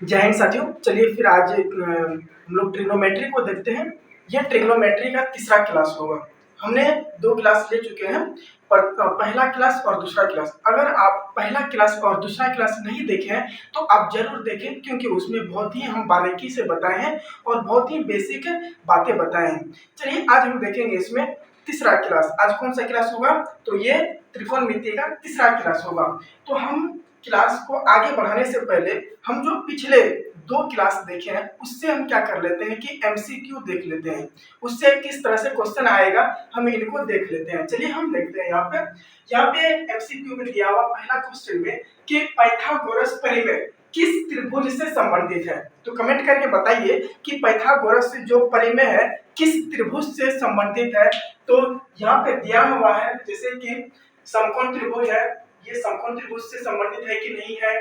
जय हिंद साथियों। चलिए फिर आज हम लोग ट्रिग्नोमेट्री को देखते हैं। यह ट्रिग्नोमेट्री का तीसरा क्लास होगा। हमने 2 क्लास ले चुके हैं, पर पहला क्लास और दूसरा क्लास। अगर आप पहला क्लास और दूसरा क्लास नहीं देखे हैं तो आप जरूर देखें, क्योंकि उसमें बहुत ही हम बारीकी से बताए हैं और बहुत ही बेसिक बातें बताए हैं। चलिए आज हम देखेंगे इसमें तीसरा क्लास। आज कौन सा क्लास होगा? तो ये त्रिकोणमिति का तीसरा क्लास होगा। तो हम क्लास को आगे बढ़ाने से पहले हम जो पिछले 2 क्लास देखे हैं उससे हम क्या कर लेते हैं कि एमसीक्यू देख लेते हैं। उससे किस तरह से क्वेश्चन आएगा हम इनको देख लेते हैं। चलिए हम देखते हैं यहाँ पे एमसीक्यू में दिया हुआ पहला क्वेश्चन में कि पाइथागोरस परिमेय किस त्रिभुज से संबंधित है। तो कमेंट करके बताइए कि पाइथागोरस जो परिमेय है किस त्रिभुज से संबंधित है। तो यहाँ पे दिया हुआ है जैसे कि समकोण त्रिभुज है, ये समकोण त्रिभुज से संबंधित है कि नहीं है,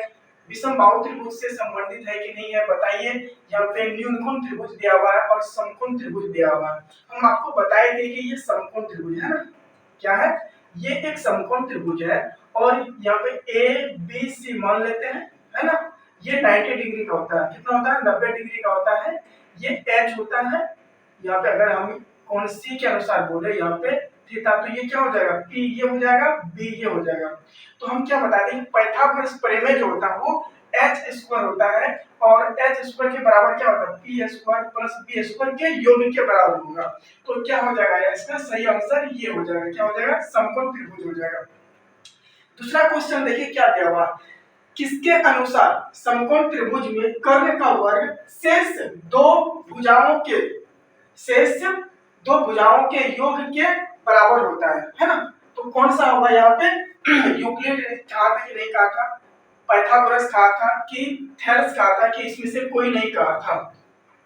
विषमबाहु त्रिभुज से संबंधित है कि नहीं है बताइए। यहाँ पे न्यूनकोण त्रिभुज दिया हुआ है और समकोण त्रिभुज दिया हुआ है। हम आपको बताए थे कि ये समकोण त्रिभुज है ना। क्या है? ये एक समकोण त्रिभुज है और यहाँ पे ए बी सी मान लेते हैं, है ना। ये 90 डिग्री का होता है। कितना होता है? 90 डिग्री का होता है। ये एच होता है। यहाँ पे अगर हम कोण सी के अनुसार बोले यहाँ पे थीटा, तो ये क्या हो जाएगा? पी ये हो जाएगा, बी ये हो जाएगा। तो हम क्या बताते हैं, पाइथागोरस प्रमेय जो होता है वो एच स्क्वायर होता है और एच स्क्वायर के बराबर क्या होता है? P square plus B square के योग के बराबर होगा। तो क्या हो जाएगा? इसका सही आंसर ये हो जाएगा। क्या हो जाएगा? समकोण त्रिभुज हो जाएगा। दूसरा क्वेश्चन देखिए क्या दिया हुआ, किसके अनुसार समकोण त्रिभुज में कर्ण का वर्ग शेष दो भुजाओं के योग के बराबर होता है ना। तो कौन सा होगा यहाँ पे? यूक्लिड कहा था कि नहीं कहा था, पाइथागोरस कहा था कि थेल्स कहा था कि इसमें से कोई नहीं कहा था।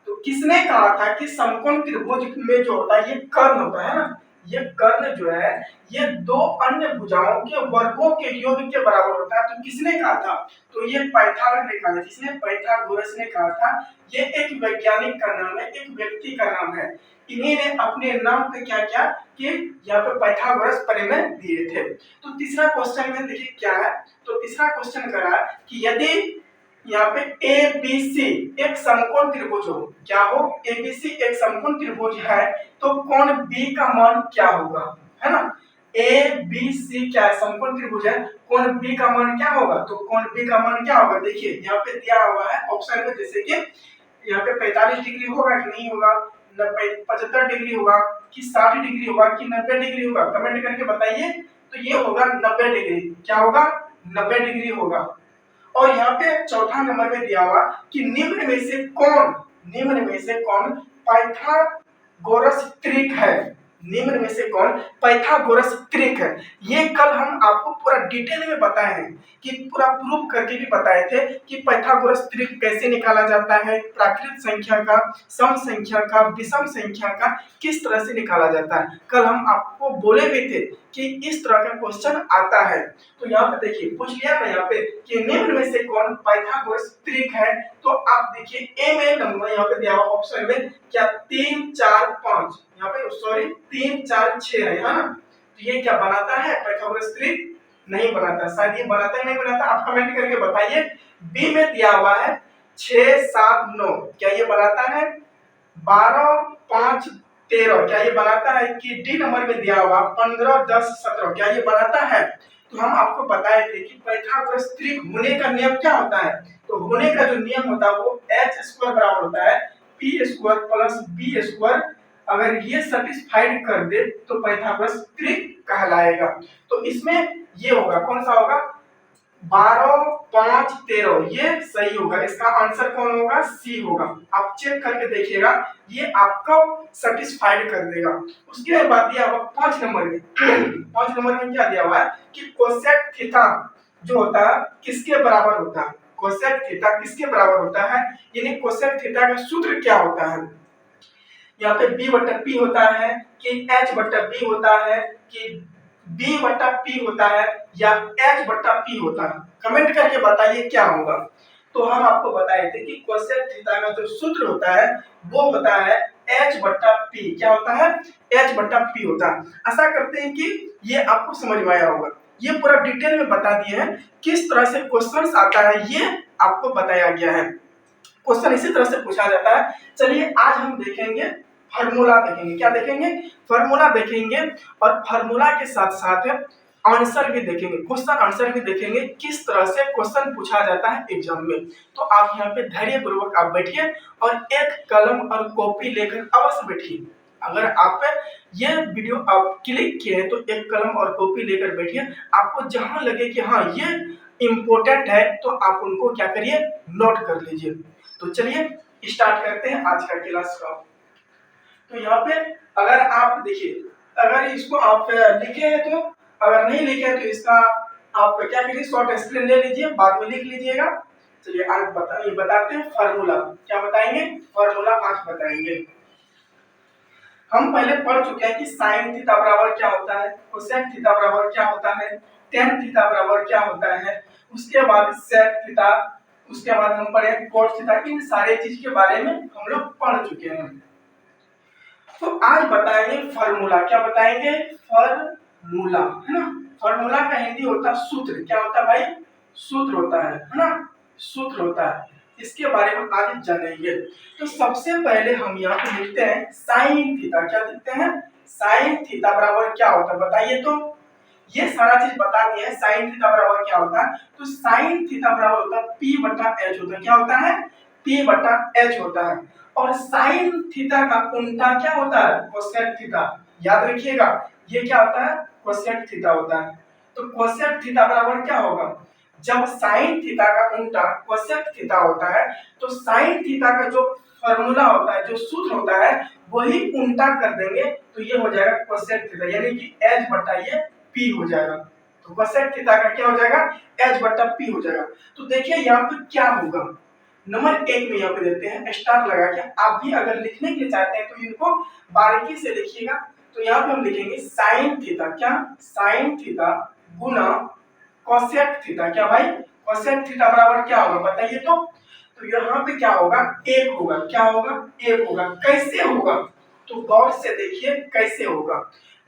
तो किसने कहा था कि समकोण त्रिभुज में जो होता है ये कर्ण होता है ना। ये कर्ण जो है ये दो अन्य भुजाओं के वर्गों के योग के बराबर होता है। तो किसने कहा था? तो ये पाइथागोरस ने कहा था। किसने? पाइथागोरस ने कहा था। ये एक वैज्ञानिक का नाम है, एक व्यक्ति का नाम है। इन्हीं ने अपने नाम पे क्या किया कि यहाँ पे पाइथागोरस परिमेय दिए थे। तो तीसरा क्वेश्चन में देखिए क्या है। तो तीसरा क्वेश्चन करा कि यदि यहाँ पे ए बी सी एक समकोण त्रिभुज हो, क्या हो? ए बी सी एक समकोण त्रिभुज है तो कोण बी का मान क्या होगा, है ना। ए बी सी क्या है? समकोण त्रिभुज है। कोण बी का मान क्या होगा? तो कोण बी का मान क्या होगा? देखिए यहाँ पे दिया हुआ है ऑप्शन में, जैसे कि यहाँ पे 45 डिग्री होगा कि नहीं होगा, 75 डिग्री होगा कि 60 डिग्री होगा कि 90 डिग्री होगा, कमेंट करके बताइए। तो ये होगा 90 डिग्री। क्या होगा? 90 डिग्री होगा। और यहाँ पे चौथा नंबर में दिया हुआ कि निम्न में से कौन पाइथागोरस त्रिक है। निम्न में से कौन पाइथागोरस त्रिक है। ये कल हम आपको पूरा डिटेल में बताए हैं कि पूरा प्रूफ करके भी बताए थे कि पाइथागोरस त्रिक कैसे निकाला जाता है, प्राकृत संख्या का, सम संख्या का, विषम संख्या का किस तरह से निकाला जाता है। कल हम आपको बोले भी थे कि इस तरह का क्वेश्चन आता है। तो यहाँ पे देखिए पूछ लिया ना यहाँ पे कि निम्न में से कौन पाइथागोरस त्रिक है। तो आप देखिए ए में नंबर यहाँ पे दिया हुआ ऑप्शन में क्या 3 4 5, यहाँ पे सॉरी 3 4 6 है ना। तो ये क्या बनाता है? पाइथागोरस त्रिक नहीं बनाता। शायद ये बनाता है नहीं बनाता, आप कमेंट करके बताइए। बी में दिया हुआ है 6 7 9, क्या ये बनाता है? 12 5 13, क्या ये बनाता है? कि डी नंबर में दिया हुआ 15 10 17, क्या ये बनाता है? तो हम आपको बताए थे कि पाइथागोरस त्रिक होने का नियम क्या होता है। तो होने का जो नियम होता है वो एच स्क्वायर बराबर होता है P square plus B square. अगर ये सेटिस्फाइड कर दे तो पाइथागोरस त्रिक कहलाएगा। तो इसमें ये होगा, कौन सा होगा? 12 5 13, ये सही होगा। इसका आंसर कौन होगा? सी होगा। आप चेक करके देखिएगा, ये आपका सेटिस्फाइड कर देगा। उसके बाद दिया हुआ 5 नंबर में 5 नंबर में क्या दिया हुआ है कि कोसेक थीटा जो होता है किसके बराबर होता है? कोसेक थीटा किसके बराबर होता है, यानी कोसेक थीटा का सूत्र क्या होता है। यहाँ पे b बटा p होता है कि h बटा b होता है कि b बटा p होता है या h बटा p होता है, कमेंट करके बताइए क्या होगा। तो हम आपको बताए थे कि कोसेक थीटा का जो सूत्र होता है वो होता है h बटा p। क्या होता है? h बटा p होता है। आशा करते हैं कि ये आपको समझ में आया होगा। ये पूरा डिटेल में बता दिए हैं किस तरह से क्वेश्चंस आता है, ये आपको बताया गया है। क्वेश्चन इसी तरह से पूछा जाता है। चलिए आज हम देखेंगे फार्मूला देखेंगे। क्या देखेंगे? फार्मूला देखेंगे और फार्मूला के साथ साथ आंसर भी देखेंगे, क्वेश्चन आंसर भी देखेंगे किस तरह से क्वेश्चन पूछा जाता है एग्जाम में। तो आप यहाँ पे धैर्य पूर्वक आप बैठिए और एक कलम और कॉपी लेकर अवश्य बैठिए। अगर आप ये वीडियो आप क्लिक किए तो एक कलम और कॉपी लेकर बैठिए। आपको जहां लगे कि हाँ ये इम्पोर्टेंट है तो आप उनको क्या करिए, नोट कर लीजिए। तो चलिए स्टार्ट करते हैं आज का क्लास का। तो यहाँ पे अगर आप देखिए, अगर इसको आप लिखे हैं तो, अगर नहीं लिखे हैं तो इसका आप क्या करिए, शॉर्ट स्क्रीन ले लीजिए, बाद में लिख लीजिएगा। चलिए आज बताते हैं फार्मूला। क्या बताएंगे? फार्मूला आज बताएंगे। हम पहले पढ़ चुके हैं कि साइन थीटा बराबर क्या होता है, कोसेक थीटा बराबर क्या होता है, टेन थीटा बराबर क्या होता है, उसके बाद सेक थीटा, उसके बाद हम पढ़े कोट थीटा। इन सारे चीज के बारे में हम लोग पढ़ चुके हैं। तो आज बताएंगे फार्मूला। क्या बताएंगे? फार्मूला, है ना। फार्मूला का हिंदी होता है सूत्र। क्या होता है भाई? सूत्र होता है ना, सूत्र होता है। इसके बारे में आज जानेंगे। तो सबसे पहले हम यहाँ पे लिखते हैं साइन थीटा। क्या लिखते हैं? साइन थीटा बराबर क्या होता है बताइए। तो ये सारा चीज बता दिया है। साइन थीटा बराबर क्या होता है? तो साइन थीटा बराबर होता है P बटा H होता है। क्या होता है? P बटा H होता है। और साइन थीटा का उल्टा क्या होता है? Cosec theta. याद रखिएगा ये क्या होता है? कोसेक थीटा होता है। तो कोसेक थीटा बराबर क्या होगा? जब साइन थीटा का उल्टा कोसेक थीटा होता है तो साइन थीटा का जो फार्मूला होता है, जो सूत्र होता है, वही उल्टा कर देंगे तो ये हो जाएगा कोसेक थीटा, यानी कि H बटा ये P हो जाएगा। तो कोसेक थीटा का क्या हो जाएगा? H बटा P हो जाएगा। तो देखिए यहाँ पे क्या होगा, नंबर एक में यहाँ पे देते हैं स्टार लगा के। आप भी अगर लिखने के लिए चाहते हैं तो इनको बारीकी से लिखिएगा। तो यहाँ पे हम लिखेंगे साइन थीटा। क्या? साइन थीटा गुना कोसेक थीटा। क्या भाई? कोसेक थीटा बराबर क्या होगा बताइए। तो यहाँ पे क्या होगा? एक होगा। क्या होगा? एक होगा। कैसे होगा? तो गौर से देखिए कैसे होगा।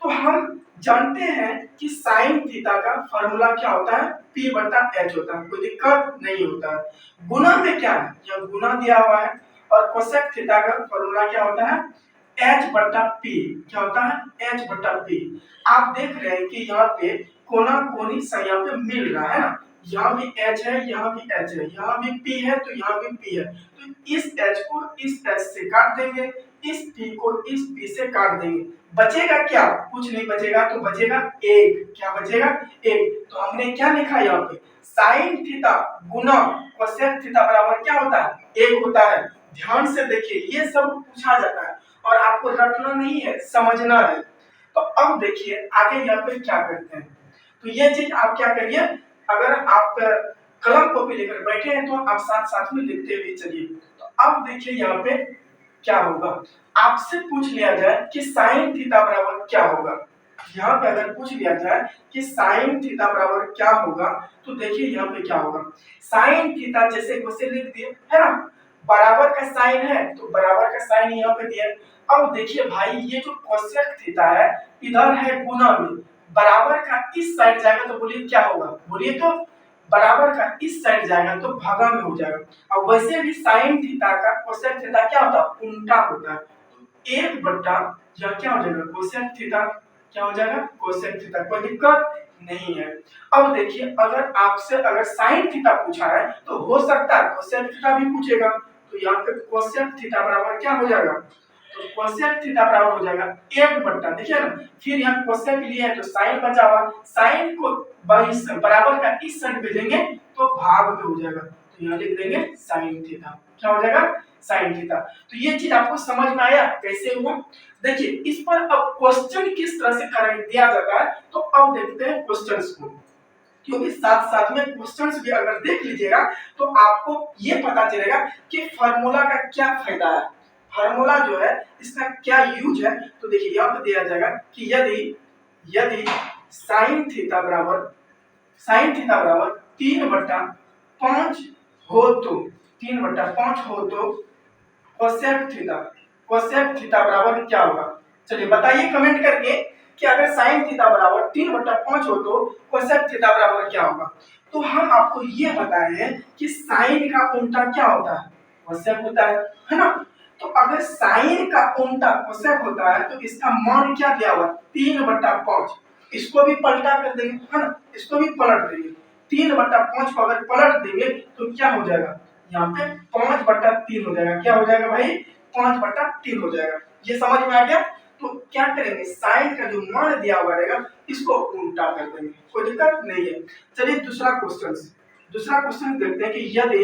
तो हम जानते हैं कि साइन थीटा का फार्मूला क्या होता है? P बटा H होता है, कोई दिक्कत नहीं होता है। गुना में क्या है? यह गुना दिया हुआ है। और कोसेक थीटा का फार्मूला क्या होता है? H बटा P। क्या होता है? H बटा P। आप देख रहे हैं कि यहाँ पे कोना कोनी यहाँ पे मिल रहा है ना, यहाँ भी H है, यहाँ भी H है, यहाँ भी P है तो यहाँ भी P है। तो इस H को इस H से काट देंगे, इस P को इस P से काट देंगे। बचेगा क्या? कुछ नहीं बचेगा। तो बचेगा एक। क्या बचेगा? एक। तो हमने क्या लिखा यहाँ पे? साइन थीटा गुना कोसेक थीटा बराबर क्या होता है? एक होता है। ध्यान से देखिए ये सब पूछा जाता है और आपको रटना नहीं है, समझना है। तो अब देखिए आगे यहाँ पे क्या करते हैं। तो ये चीज आप क्या करिए, अगर आप कलम कॉपी लेकर बैठे हैं तो आप साथ साथ में लिखते हुए चलिए। तो अब देखिए यहाँ पे क्या होगा। आपसे पूछ लिया जाए कि साइन थीटा बराबर क्या होगा, यहाँ पे अगर पूछ लिया जाए कि साइन थीटा बराबर क्या होगा तो देखिए यहाँ पे क्या होगा। साइन थीटा जैसे वैसे लिख दिए है ना, बराबर का साइन है तो बराबर का साइन यहाँ पे दिया। अब देखिए भाई ये जो कोसेक थीटा है इधर है गुना में, बराबर का इस साइड जाएगा तो बोलिए क्या होगा? बोलिए तो बराबर का इस साइड जाएगा तो भागा में हो जाएगा। अब वैसे भी साइन थीटा का कोसेक थीटा क्या होता है? उल्टा होता है। तो एक बट्टा यह क्या हो जाएगा? Cosec theta. क्या हो जाएगा? Cosec theta. कोई दिक्कत नहीं है। अब देखिए अगर आपसे अगर साइन थीटा पूछा है तो हो सकता है कोसेक थीटा भी पूछेगा। तो यहाँ पे कोसेक थीटा बराबर क्या हो जाएगा? तो कोसेक थीटा बराबर हो जाएगा एक बट्टा, देखिए ना, फिर यहाँ कोसेक लिया है तो साइन बचा हुआ, साइन को बराबर का इस साइड भेजेंगे तो भाग में हो जाएगा। तो यहाँ लिख देंगे साइन थीटा। क्या हो जाएगा? Sine theta. तो ये चीज आपको समझ में आया कैसे हुआ? देखिए इस पर अब क्वेश्चन किस तरह से कर दिया जाता है तो अब देखते हैं क्वेश्चंस को, क्योंकि साथ साथ में क्वेश्चंस भी अगर देख लीजिएगा तो आपको ये पता चलेगा कि फार्मूला का क्या फायदा है, फार्मूला जो है इसका क्या यूज है। तो देखिए यहाँ पे दिया जाएगा कि यदि साइन थीटा बराबर 3/5 हो तो 3/5 हो तो कोसेक थीटा बराबर क्या होगा? चलिए बताइए कमेंट करके कि अगर साइन थीटा बराबर 3/5 हो तो कोसेक थीटा बराबर क्या होगा। तो हम आपको ये बताए हैं कि साइन का उल्टा क्या होता है? कोसेक होता है ना। तो अगर साइन का उल्टा कोसेक होता है तो इसका मान क्या दिया हुआ 3/5, इसको भी पलटा कर देंगे है ना, इसको भी पलट देंगे। 3/5 को अगर पलट देंगे तो क्या हो जाएगा, यहाँ पे 5/3 हो जाएगा। क्या हो जाएगा भाई, 5/3 हो जाएगा। ये समझ में आ गया। तो क्या करेंगे, साइन का जो मान दिया हुआ रहेगा इसको उल्टा कर देंगे, कोई दिक्कत नहीं है। चलिए दूसरा क्वेश्चन देखते हैं कि यदि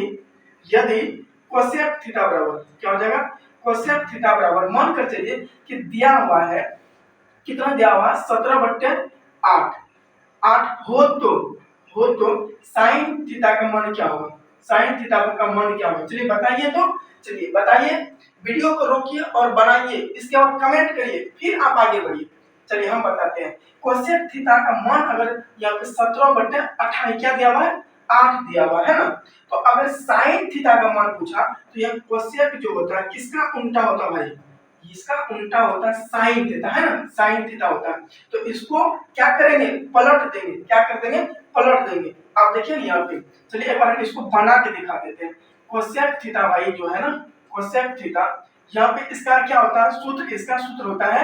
यदि कोसेक थीटा बराबर क्या हो जाएगा, कोसेक थीटा बराबर मान कर चलिए कि दिया हुआ है, कितना दिया हुआ 17/8 हो तो साइन थीटा का मान क्या होगा, साइन थीटा का मान क्या होगा, चलिए बताइए। तो चलिए बताइए, वीडियो को रोकिए और बनाइए, इसके बाद कमेंट करिए, फिर आप आगे बढ़िए। चलिए हम बताते हैं। कोसेक थीटा का मान अगर यहाँ पे 17/28 क्या दिया हुआ है, 8 दिया हुआ है ना। तो अगर साइन थीटा का मान पूछा तो यह कोसेक जो होता है किसका उल्टा होता है भाई, इसका उल्टा होता है साइन थीटा है ना, साइन थीटा होता है। तो इसको क्या करेंगे, पलट देंगे। क्या कर देंगे, पलट देंगे। आप देखिए यहाँ पे, चलिए एक बार हम इसको बना के दिखा देते हैं। कोसेक थीटा भाई जो है ना, कोसेक थीटा, यहाँ पे इसका क्या होता है सूत्र, इसका सूत्र होता है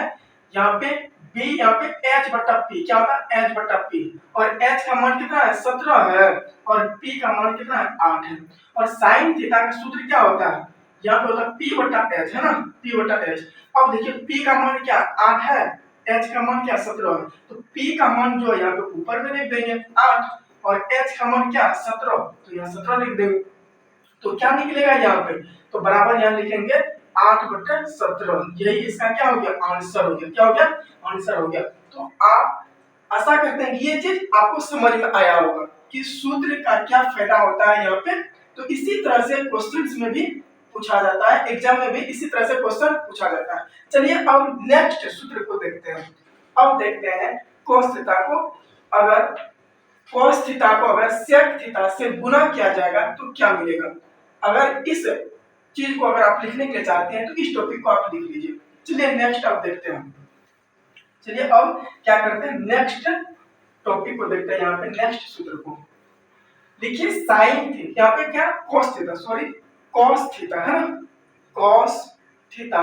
यहाँ पे b, यहाँ पे h/p, क्या होता है h/p, और h का मान कितना है 17 है और p का मान कितना है 8 है। और साइन थीटा का सूत्र क्या होता है, यहाँ पे होता है p/h है ना, p/h। अब देखिए p का मान क्या 8 है, h का मान क्या 17 है। तो p का मान जो है यहाँ पे ऊपर में लिख देंगे 8 और h का मान क्या 17, तो यहाँ 17 लिख देंगे। तो क्या निकलेगा यहाँ पे, तो बराबर यहाँ लिखेंगे 8/17। यही इसका क्या हो गया, आंसर हो गया। क्या हो गया, आंसर हो गया। तो आप आशा करते हैं कि ये चीज आपको समझ में आया होगा कि सूत्र का क्या फायदा होता है यहाँ पे। तो इसी तरह से क्वेश्चंस में भी पूछा जाता है, एग्जाम में भी इसी तरह से क्वेश्चन पूछा जाता है। चलिए अब नेक्स्ट सूत्र को देखते हैं। अब देखते हैं cos थीटा को, अगर cos थीटा को अगर sec थीटा से गुना किया जाएगा तो क्या मिलेगा। अगर इस चीज को अगर आप लिखने के लिए चाहते हैं तो इस टॉपिक को आप लिख लीजिए। चलिए नेक्स्ट आप देखते हैं। चलिए अब क्या करते हैं, नेक्स्ट टॉपिक को देखते हैं। यहाँ पे नेक्स्ट सूत्र को देखिए, साइन थीटा, यहाँ पे क्या cos theta, sorry cos theta है ना, cos थीटा,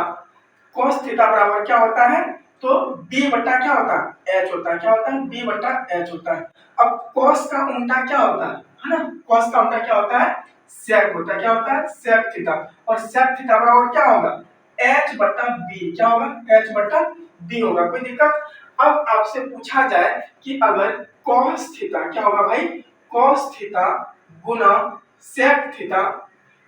cos थीटा बराबर क्या होता है, तो b बटा क्या होता है h होता है। क्या होता है, b/h होता है। अब cos का उल्टा क्या होता है ना, cos का उल्टा क्या होता है sec होता है। क्या होता है sec थीटा, और sec थीटा बराबर क्या होगा h/b, क्या होगा h/b होगा। कोई दिक्कत। अब आपसे पूछा जाए कि अगर cos थीटा क्या होगा भाई, cos थीटा गुना sec थीटा,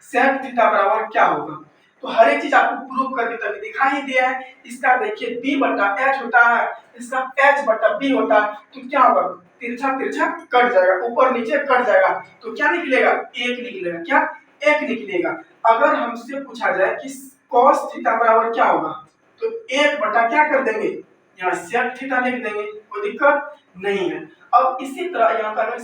sec थीटा बराबर क्या होगा। तो हर एक चीज आपको प्रूव करके तभी दिखाई दिया है। इसका देखिए b/h होता है, इसका h/b होता है। तो क्या होगा, तिरछा तिरछा कट जाएगा, ऊपर नीचे कट जाएगा, तो क्या निकलेगा, एक निकलेगा। क्या, एक निकलेगा। अगर हमसे पूछा जाए कि cos थीटा बराबर क्या होगा, तो 1 बटा क्या कर देंगे, यहाँ sec थीटा लिख देंगे, कोई दिक्कत नहीं है। अब इसी तरह यहाँ पर अगर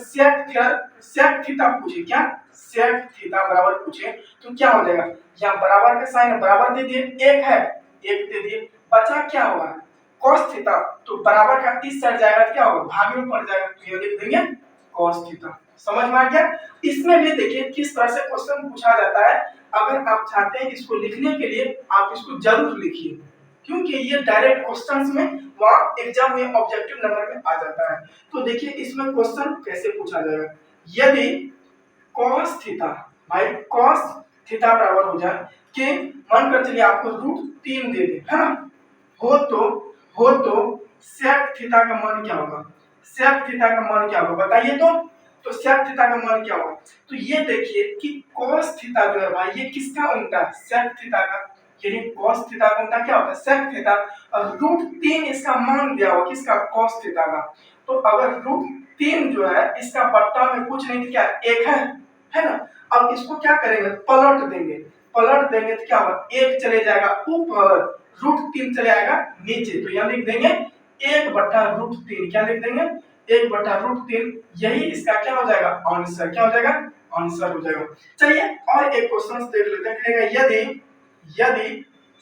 sec थीटा पूछे, क्या sec थीटा बराबर पूछे तो क्या हो जाएगा, यहाँ बराबर का साइन बराबर दे दिए, एक है एक दे दिए, बचा क्या होगा cos थीटा, तो बराबर का इस साइड जाएगा तो क्या होगा, भाग में पड़ जाएगा, तो ये लिख देंगे cos थीटा। समझ में आ गया। इसमें भी देखिए किस तरह से क्वेश्चन पूछा जाता है। अगर आप चाहते हैं इसको लिखने के लिए आप इसको जरूर लिखिए, क्योंकि ये डायरेक्ट क्वेश्चंस में वहाँ एग्जाम में ऑब्जेक्टिव नंबर में आ जाता है। तो देखिए इसमें क्वेश्चन कैसे पूछा जाएगा, यदि cos थीटा, भाई cos थीटा बराबर हो जाए कि मान कर चलिए आपको √3 दे दे है ना, हो तो sec थीटा का मान क्या होगा, sec थीटा का मान क्या होगा बताइए। तो sec थीटा का मान क्या होगा, तो ये देखिए कि cos थीटा जो है भाई ये किसका उल्टा है, sec थीटा का, यानी cos थीटा का उल्टा क्या होता है sec थीटा, और √3 इसका मान दिया हुआ किसका, cos थीटा का। तो अगर √3 जो है इसका बट्टा में कुछ नहीं, क्या एक है ना। अब इसको क्या करेंगे, पलट देंगे तो क्या होगा, एक चले जाएगा ऊपर, √3 चले आएगा नीचे, तो यहाँ लिख देंगे 1/√3। क्या लिख देंगे 1/√3। यही इसका क्या हो जाएगा, आंसर। क्या हो जाएगा, आंसर हो जाएगा। चलिए और एक क्वेश्चन देख लेते हैं। कहेगा यदि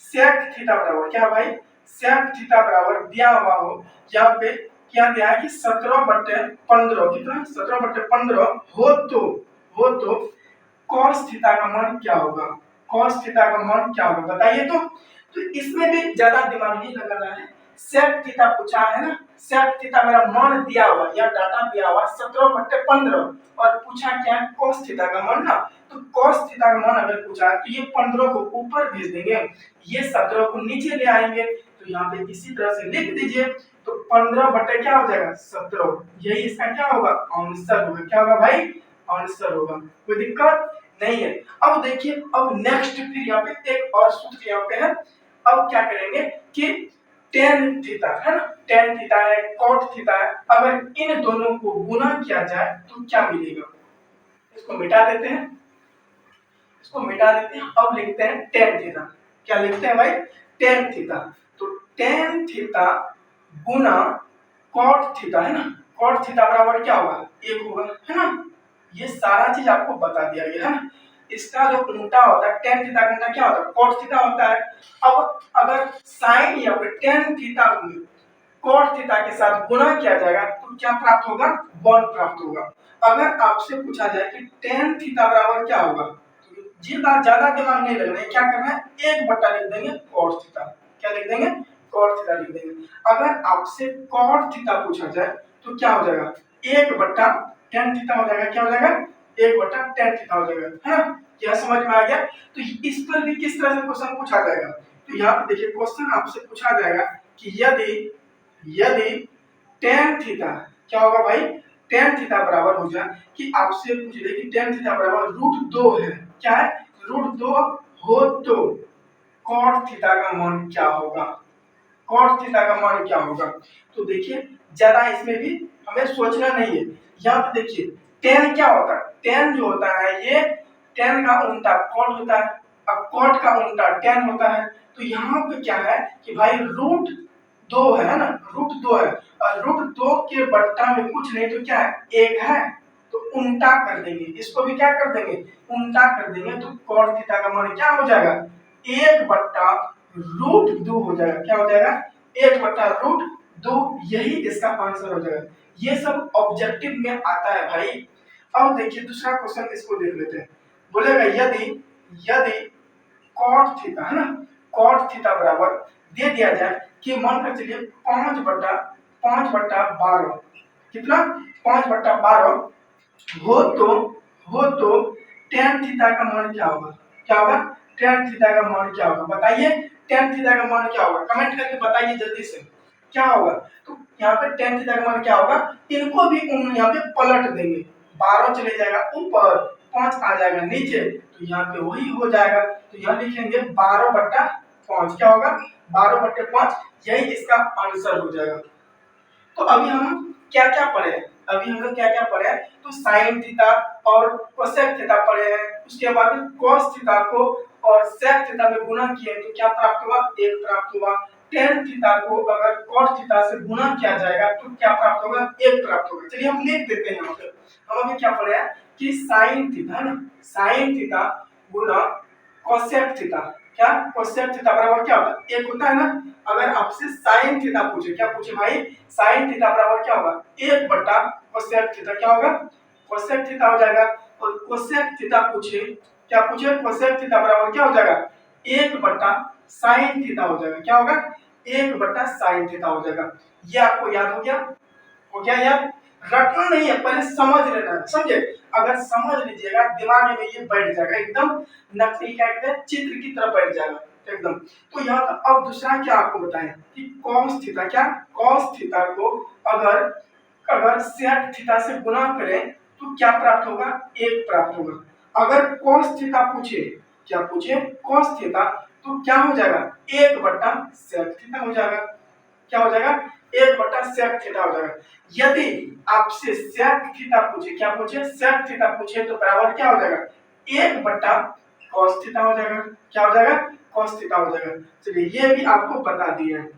sec थीटा बराबर क्या भाई, sec थीटा बराबर दिया हुआ हो, यहाँ पे क्या दिया है कि 17/15, कितना 17/15 हो तो cos थीटा का मान क्या होगा, cos थीटा का मान क्या होगा बताइए। तो इसमें भी ज्यादा दिमाग नहीं लगाना है। sec थीटा पूछा है ना, sec थीटा मेरा मान दिया हुआ या डाटा दिया हुआ 17/15 और पूछा क्या है cos थीटा का मान ना, तो cos थीटा का मान अगर पूछा है तो ये 15 को ऊपर भेज देंगे, ये 17 को नीचे ले आएंगे, तो यहाँ पे इसी तरह से लिख दीजिए। तो 15 बटे क्या हो जाएगा 17, यही इसका क्या होगा आंसर होगा। क्या होगा भाई आंसर होगा, कोई दिक्कत नहीं है। अब देखिए अब नेक्स्ट फिर यहाँ पे एक और सूत्र यहाँ पे है। अब क्या करेंगे कि टेन थीटा है ना, टेन थीटा है कॉट थीटा है, अगर इन दोनों को गुना किया जाए तो क्या मिलेगा, इसको मिटा देते हैं, इसको मिटा देते हैं। अब लिखते हैं टेन थीटा, क्या लिखते हैं भाई टेन थीटा। तो टेन थीटा गुना कॉट थीटा है ना, कॉट थीटा बराबर क्या होगा एक होगा है ना, ये सारा चीज आपको बता दिया गया है ना। इसका जो उल्टा होता है टेन थीटा का उल्टा क्या होता है कॉट थीटा होता है। अब अगर साइन या फिर टेन थीटा को कॉट थीटा के साथ गुना किया जाएगा तो क्या प्राप्त होगा 1 प्राप्त होगा। अगर आपसे पूछा जाए कि टेन थीटा बराबर क्या होगा, तो ज्यादा दिमाग नहीं लगना है, क्या करना है 1 बटा लिख देंगे कॉट थीटा, क्या लिख देंगे कॉट थीटा लिख देंगे। अगर आपसे कॉट थीटा पूछा जाए तो क्या हो जाएगा 1 बटा टेन थीटा हो जाएगा, क्या हो जाएगा 1 बटा टेन थीटा हो जाएगा है ना। क्या समझ में आ गया। तो इस पर भी किस तरह से क्वेश्चन पूछा जाएगा, तो यहाँ पे देखिए क्वेश्चन आपसे पूछा जाएगा कि यदि टेन थीटा क्या होगा भाई टेन थीटा बराबर हो जाए कि आपसे पूछ ले कि टेन थीटा बराबर √2 है, क्या है √2 हो तो कॉट थीटा का मान क्या होगा, कॉट थीटा का मान क्या होगा। तो देखिए ज्यादा इसमें भी हमें सोचना नहीं है। यहाँ पे देखिए टेन क्या होता है, टेन जो होता है ये टेन का उल्टा कॉट होता है, अब कॉट का उल्टा टेन होता है। तो यहाँ पे क्या है कि भाई √2 है ना, √2 है और √2 के बट्टा में कुछ नहीं तो क्या है 1 है, तो उल्टा कर देंगे, इसको भी क्या कर देंगे उल्टा कर देंगे। तो कॉट थीटा का मान क्या हो जाएगा 1/√2 हो जाएगा, क्या हो जाएगा 1/√2, यही इसका आंसर हो जाएगा। ये सब ऑब्जेक्टिव में आता है भाई। अब देखिए दूसरा क्वेश्चन इसको देख लेते हैं। बोलेगा यदि कॉट थीटा है ना, कॉट थीटा बराबर दे दिया जाए कि मान कर चलिए 5/12 कितना 5/12 हो तो टेन थीटा का मान क्या होगा, क्या होगा टेन थीटा का मान क्या होगा बताइए, टेन थीटा का मान क्या होगा कमेंट करके बताइए जल्दी से क्या होगा। तो यहाँ पे टेन थीटा का मान क्या होगा, इनको भी यहाँ पे पलट देंगे, 12 चले जाएगा ऊपर 5 आ जाएगा नीचे, तो यहाँ पे वही हो जाएगा। तो यहाँ लिखेंगे 12/5, क्या होगा 12/5, यही इसका आंसर हो जाएगा। तो अभी हम क्या क्या पढ़े हैं, अभी हम लोग क्या क्या पढ़े हैं, तो साइन थीटा और कोसेक थीटा पढ़े हैं, उसके बाद कॉस थीटा को और सेक थीटा में गुणा किए तो क्या प्राप्त हुआ 1 प्राप्त हुआ। टेन थीटा को अगर कॉस थीटा से गुणा किया जाएगा तो क्या प्राप्त होगा 1 प्राप्त होगा। चलिए हम लिख देते हैं यहाँ पे। हम अभी क्या पढ़े हैं कि साइन थीटा है ना, साइन थीटा गुणा कोसेक थीटा, क्या कोसेक थीटा बराबर क्या होता है 1 होता है ना। अगर आपसे साइन थीटा पूछे, क्या पूछे भाई साइन थीटा बराबर क्या होगा 1 बटा कोसेक थीटा, क्या होगा कोसेक थीटा हो जाएगा। और कोसेक थीटा पूछे, क्या पूछे कोसेक थीटा बराबर क्या हो जाएगा 1 बटा साइन थीटा हो जाएगा, क्या होगा 1 बटा साइन थीटा हो जाएगा। ये आपको याद हो गया याद, रटना नहीं है पहले समझ लेना है, समझे। अगर समझ लीजिएगा दिमाग में ये बैठ जाएगा एकदम, नकली क्या कहते हैं चित्र की तरह बैठ जाएगा एकदम। तो यहाँ पर अब दूसरा क्या आपको बताएं कि कॉस थीटा, क्या कॉस थीटा को अगर सेक थीटा से गुणा करें तो क्या प्राप्त होगा 1 प्राप्त होगा। अगर कॉस थीटा पूछे, क्या पूछे कॉस थीटा, तो क्या हो जाएगा 1 बटा सेक थीटा हो जाएगा, क्या हो जाएगा 1 बटा सेक थीटा हो जाएगा। यदि आपसे सेक थीटा पूछे, क्या पूछे सेक थीटा पूछे तो बराबर क्या हो जाएगा 1 बटा कॉस थीटा हो जाएगा, क्या हो जाएगा कॉस थीटा हो जाएगा। चलिए ये भी आपको बता दिया है।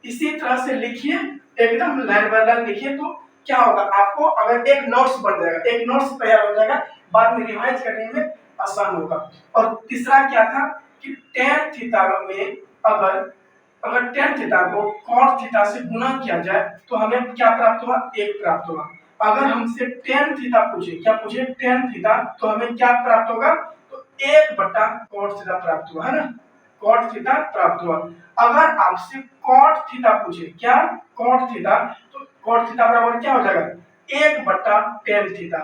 इसी तरह से लिखिए एकदम लाइन बाय लाइन लिखिए तो क्या होगा आपको अगर एक नोट्स बन जाएगा, एक नोट्स तैयार हो जाएगा, बाद में रिवाइज करने में आसान होगा। और तीसरा क्या था कि tan थीटा में अगर tan थीटा को cot थीटा से गुणा किया जाए तो हमें क्या प्राप्त हुआ 1 प्राप्त होगा। अगर हमसे tan थीटा पूछे, क्या पूछे tan थीटा, तो हमें क्या प्राप्त होगा तो 1/cot थीटा प्राप्त हुआ, है ना, cot थीटा प्राप्त हुआ। अगर आपसे cot थीटा पूछे, क्या cot थीटा, तो cot थीटा बराबर क्या हो जाएगा 1/tan थीटा,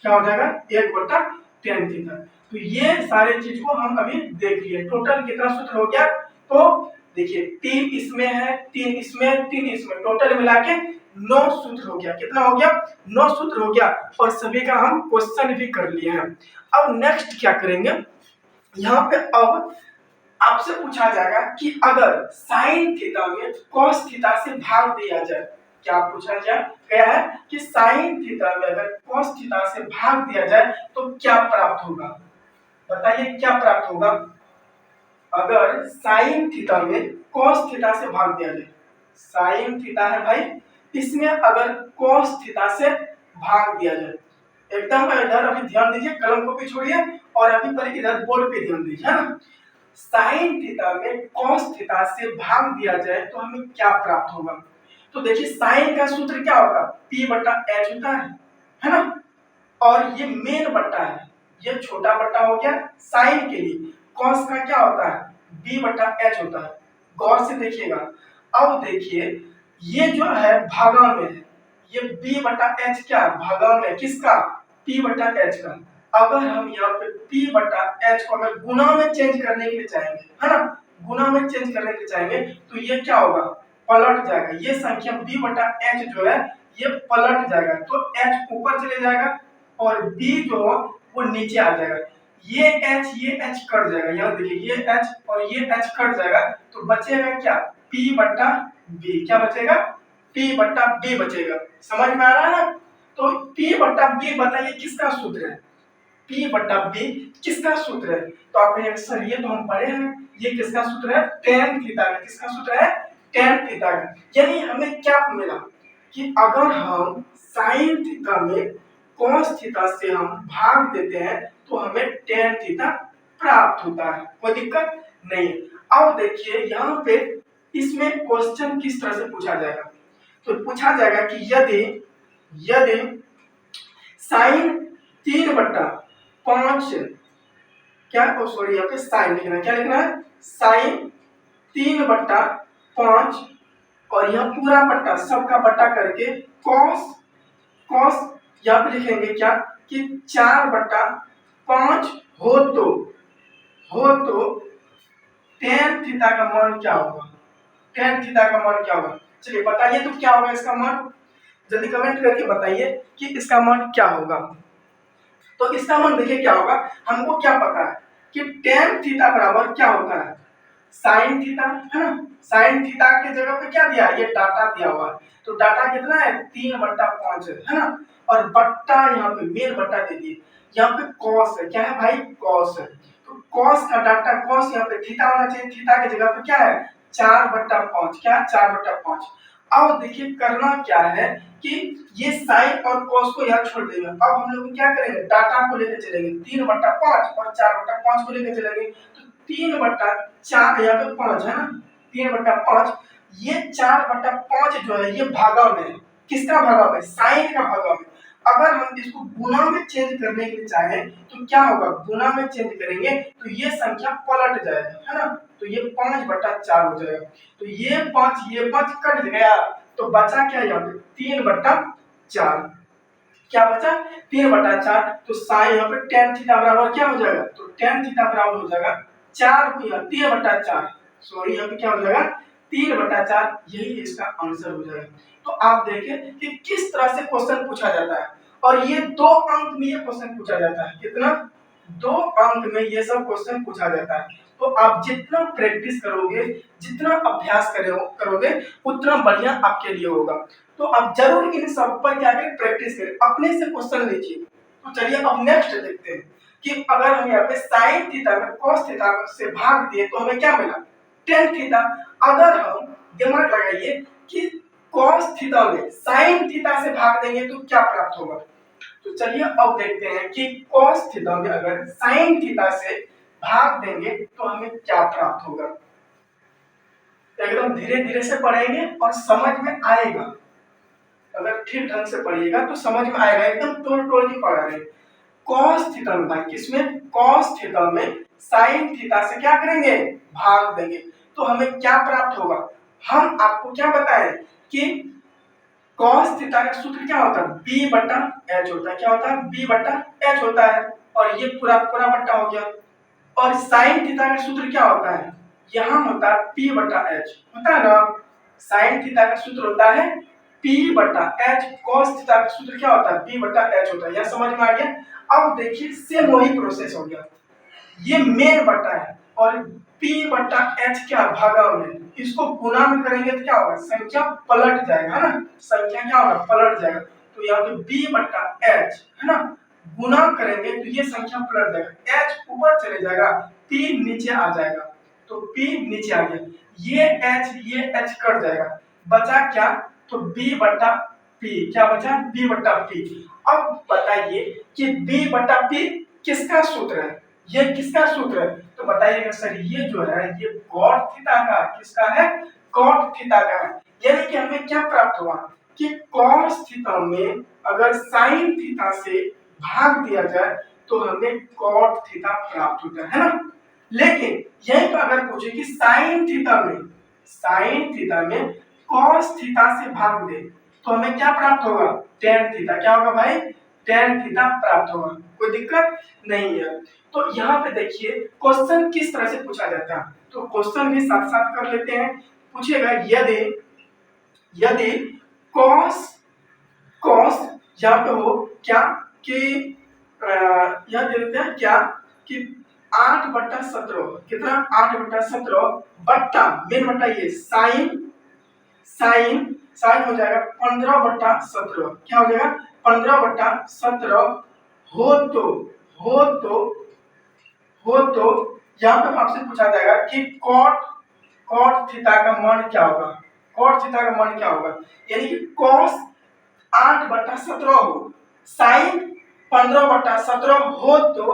क्या हो जाएगा 1/tan थीटा। तो ये सारे चीज को हम अभी देख लिए। टोटल कितना सूत्र हो गया, तो देखिए 3 इसमें है, 3 इसमें, 3 इसमें, टोटल मिला के 9 सूत्र हो गया। कितना हो गया 9 सूत्र हो गया, और सभी का हम क्वेश्चन भी कर लिए हैं। अब नेक्स्ट क्या करेंगे, यहाँ पे अब आपसे पूछा जाएगा कि अगर साइन थीटा में कॉस थीटा से भाग दिया जाए, क्या पूछा गया है कि साइन थीटा में अगर कॉस थीटा से भाग दिया जाए तो क्या प्राप्त होगा, बताइए क्या प्राप्त होगा। अगर साइन थीटा में कॉस थीटा से भाग दिया जाए, साइन थीटा है भाई, इसमें अगर कॉस थीटा से भाग दिया जाए, एकदम इधर अभी ध्यान दीजिए, कलम को भी छोड़िए और अभी पर इधर बोर्ड पे ध्यान दीजिए, है ना। साइन थीटा में कॉस थीटा से भाग दिया जाए तो हमें क्या प्राप्त होगा। तो देखिए साइन का सूत्र क्या होगा, p/h होता है ना, और ये मेन बट्टा है, ये छोटा बट्टा हो गया साइन के लिए। कॉस का क्या होता है b/h होता है, गौर से देखिएगा। अब देखिए ये जो है भागा में है, ये b/h क्या भागा में किसका, p/h का। अगर हम यहाँ पे p/h को अगर गुना में चेंज करने के लिए चाहेंगे, है ना, गुना में चेंज करने के लिए चाहेंगे तो ये क्या होगा, पलट जाएगा। ये संख्या b/h जो है ये पलट जाएगा, तो h ऊपर चले जाएगा और b जो वो नीचे आ जाएगा। ये h कट जाएगा, यहाँ देखिए ये h और ये h कट जाएगा, तो बचेगा क्या p/b, क्या बचेगा p/b बचेगा। समझ में आ रहा है ना। तो p/b बताइए किसका सूत्र है, p/b किसका सूत्र है, तो आप कहेंगे सर ये तो हम पढ़े हैं, ये किसका सूत्र है tan थीटा का, किसका सूत्र है tan थीटा का। यानी हमें क्या मिला कि अगर हम sin थीटा में cos थीटा से हम भाग देते हैं तो हमें tan थीटा प्राप्त होता है, कोई दिक्कत नहीं। अब देखिए यहाँ पे इसमें क्वेश्चन किस तरह से पूछा जाएगा, तो पूछा जाएगा कि यदि यदि sin 3/5 क्या, सॉरी यहाँ पे साइन लिखना है, क्या लिखना है साइन 3/5 और यह पूरा बट्टा सबका बट्टा करके कॉस कॉस यहाँ पे लिखेंगे क्या कि 4/5 हो तो tan थीटा का मान क्या होगा, tan थीटा का मान क्या होगा, चलिए बताइए तो क्या होगा इसका मान, जल्दी कमेंट करके बताइए कि इसका मान क्या होगा। तो इसका मान देखिए क्या होगा, हमको क्या पता है कि tan थीटा बराबर क्या होता है sin थीटा, है ना। sin थीटा के जगह पे क्या दिया, ये डाटा दिया हुआ है, तो डाटा कितना है 3/5 है ना, और बट्टा यहाँ पे मेन बट्टा दे दिए, यहाँ पे cos है, क्या है भाई cos है, तो cos का डाटा cos यहाँ पे थीटा होना चाहिए, थीटा की जगह पे क्या है 4/5, क्या 4/5। अब देखिए करना क्या है कि ये साइन और cos को यहाँ छोड़ देंगे। अब हम लोग क्या करेंगे, डाटा को लेकर चलेंगे 3/5 और 4/5 को लेकर चलेंगे, तो 3/4 यहाँ पे 5 है ना, 3/5, ये 4/5 जो है ये भागा में है, किसका भागा में, साइन का भागा में। अगर हम इसको गुना में चेंज करने के लिए चाहें तो क्या होगा, गुना में चेंज करेंगे तो ये संख्या पलट जाएगा, है ना, तो ये 5/4 हो जाएगा, तो ये 5 कट गया, तो बचा क्या यहाँ पे 3/4, क्या बचा 3/4, तो साइन यहाँ पे tan थीटा बराबर क्या हो जाएगा, तो tan थीटा बराबर हो जाएगा 3/4, सॉरी यहाँ पे क्या हो जाएगा 3/4, यही इसका आंसर हो जाएगा। तो आप देखें कि किस तरह से क्वेश्चन पूछा जाता है, और ये 2 अंक में ये क्वेश्चन पूछा जाता है, कितना 2 अंक में ये सब क्वेश्चन पूछा जाता है। तो आप जितना प्रैक्टिस करोगे, जितना अभ्यास करोगे उतना बढ़िया आपके लिए होगा। तो आप जरूर इन सब पर क्या करें, प्रैक्टिस करें, अपने से क्वेश्चन लीजिए। तो चलिए अब नेक्स्ट देखते हैं कि अगर हम यहाँ पे साइन थीटा में cos थीटा से भाग दिए तो हमें क्या मिला tan थीटा। अगर हम दिमाग लगाइए कि cos थीटा में sin थीटा से भाग देंगे तो क्या प्राप्त होगा। तो चलिए अब देखते हैं कि cos थीटा में अगर sin थीटा से भाग देंगे तो हमें क्या प्राप्त होगा। एकदम धीरे धीरे से पढ़ेंगे और समझ में आएगा, अगर ठीक ढंग से पढ़िएगा तो समझ में आएगा, एकदम तोड़ तोड़ के पढ़ा रहे। कॉस थीटा में भाई, किसमें, कॉस थीटा में साइन थीटा से क्या करेंगे, भाग देंगे। तो हमें क्या प्राप्त होगा, हम आपको क्या बताएं कि कॉस थीटा का सूत्र क्या होता है, b बटा h होता है। क्या होता है, b बटा h होता है। और ये पूरा पूरा बट्टा हो गया। और साइन थीटा का सूत्र क्या होता है, यहाँ होता है p बटा h, होता है ना। साइन थीटा का सूत्र होता है p बटा h, cos थीटा का सूत्र क्या होता है, p बटा h होता है। यह समझ में आ गया। अब देखिए सेम वही प्रोसेस हो गया, ये मेन बट्टा है और p बटा h क्या भागा में, इसको गुना में करेंगे तो क्या होगा, संख्या पलट जाएगा, है ना, संख्या क्या होगा, पलट जाएगा। तो यहाँ पे b बटा h है ना, गुना करेंगे तो ये संख्या पलट जाएगा, h ऊपर चले जाएगा, p नीचे आ जाएगा। तो p नीचे आ गया, ये h कट जाएगा, बचा क्या, तो b बटा p, क्या बचा, b बटा p। अब बताइए कि b बटा p किसका सूत्र है, ये किसका सूत्र है, तो बताइएगा सर ये जो है ये कॉट थीटा का, किसका है, कॉट थीटा का है। यानी कि हमें क्या प्राप्त हुआ कि कॉस थीटा में अगर साइन थीटा से भाग दिया जाए तो हमें कॉट थीटा प्राप्त होता है ना। लेकिन यहीं पर अगर पूछे कि साइन थीटा में कॉस थीटा से भाग दे तो हमें क्या प्राप्त होगा, टेन थीटा। क्या होगा भाई, टेन थीटा प्राप्त होगा, कोई दिक्कत नहीं है। तो यहाँ पे देखिए क्वेश्चन किस तरह से पूछा जाता है, तो क्वेश्चन भी साथ साथ कर लेते हैं। पूछेगा यदि कॉस यहाँ पे हो क्या कि यह दे देते हैं क्या कि 8/17, कितना, 8/17 बट्टा, मेन बट्टा ये साइन हो जाएगा 15/17, क्या हो जाएगा 15/17 हो तो यहाँ पे आपसे पूछा जाएगा कि कॉट थीटा का मान क्या होगा, कॉट थीटा का मान क्या होगा। यानी कि कॉस 8/17 हो, साइन 15/17 हो तो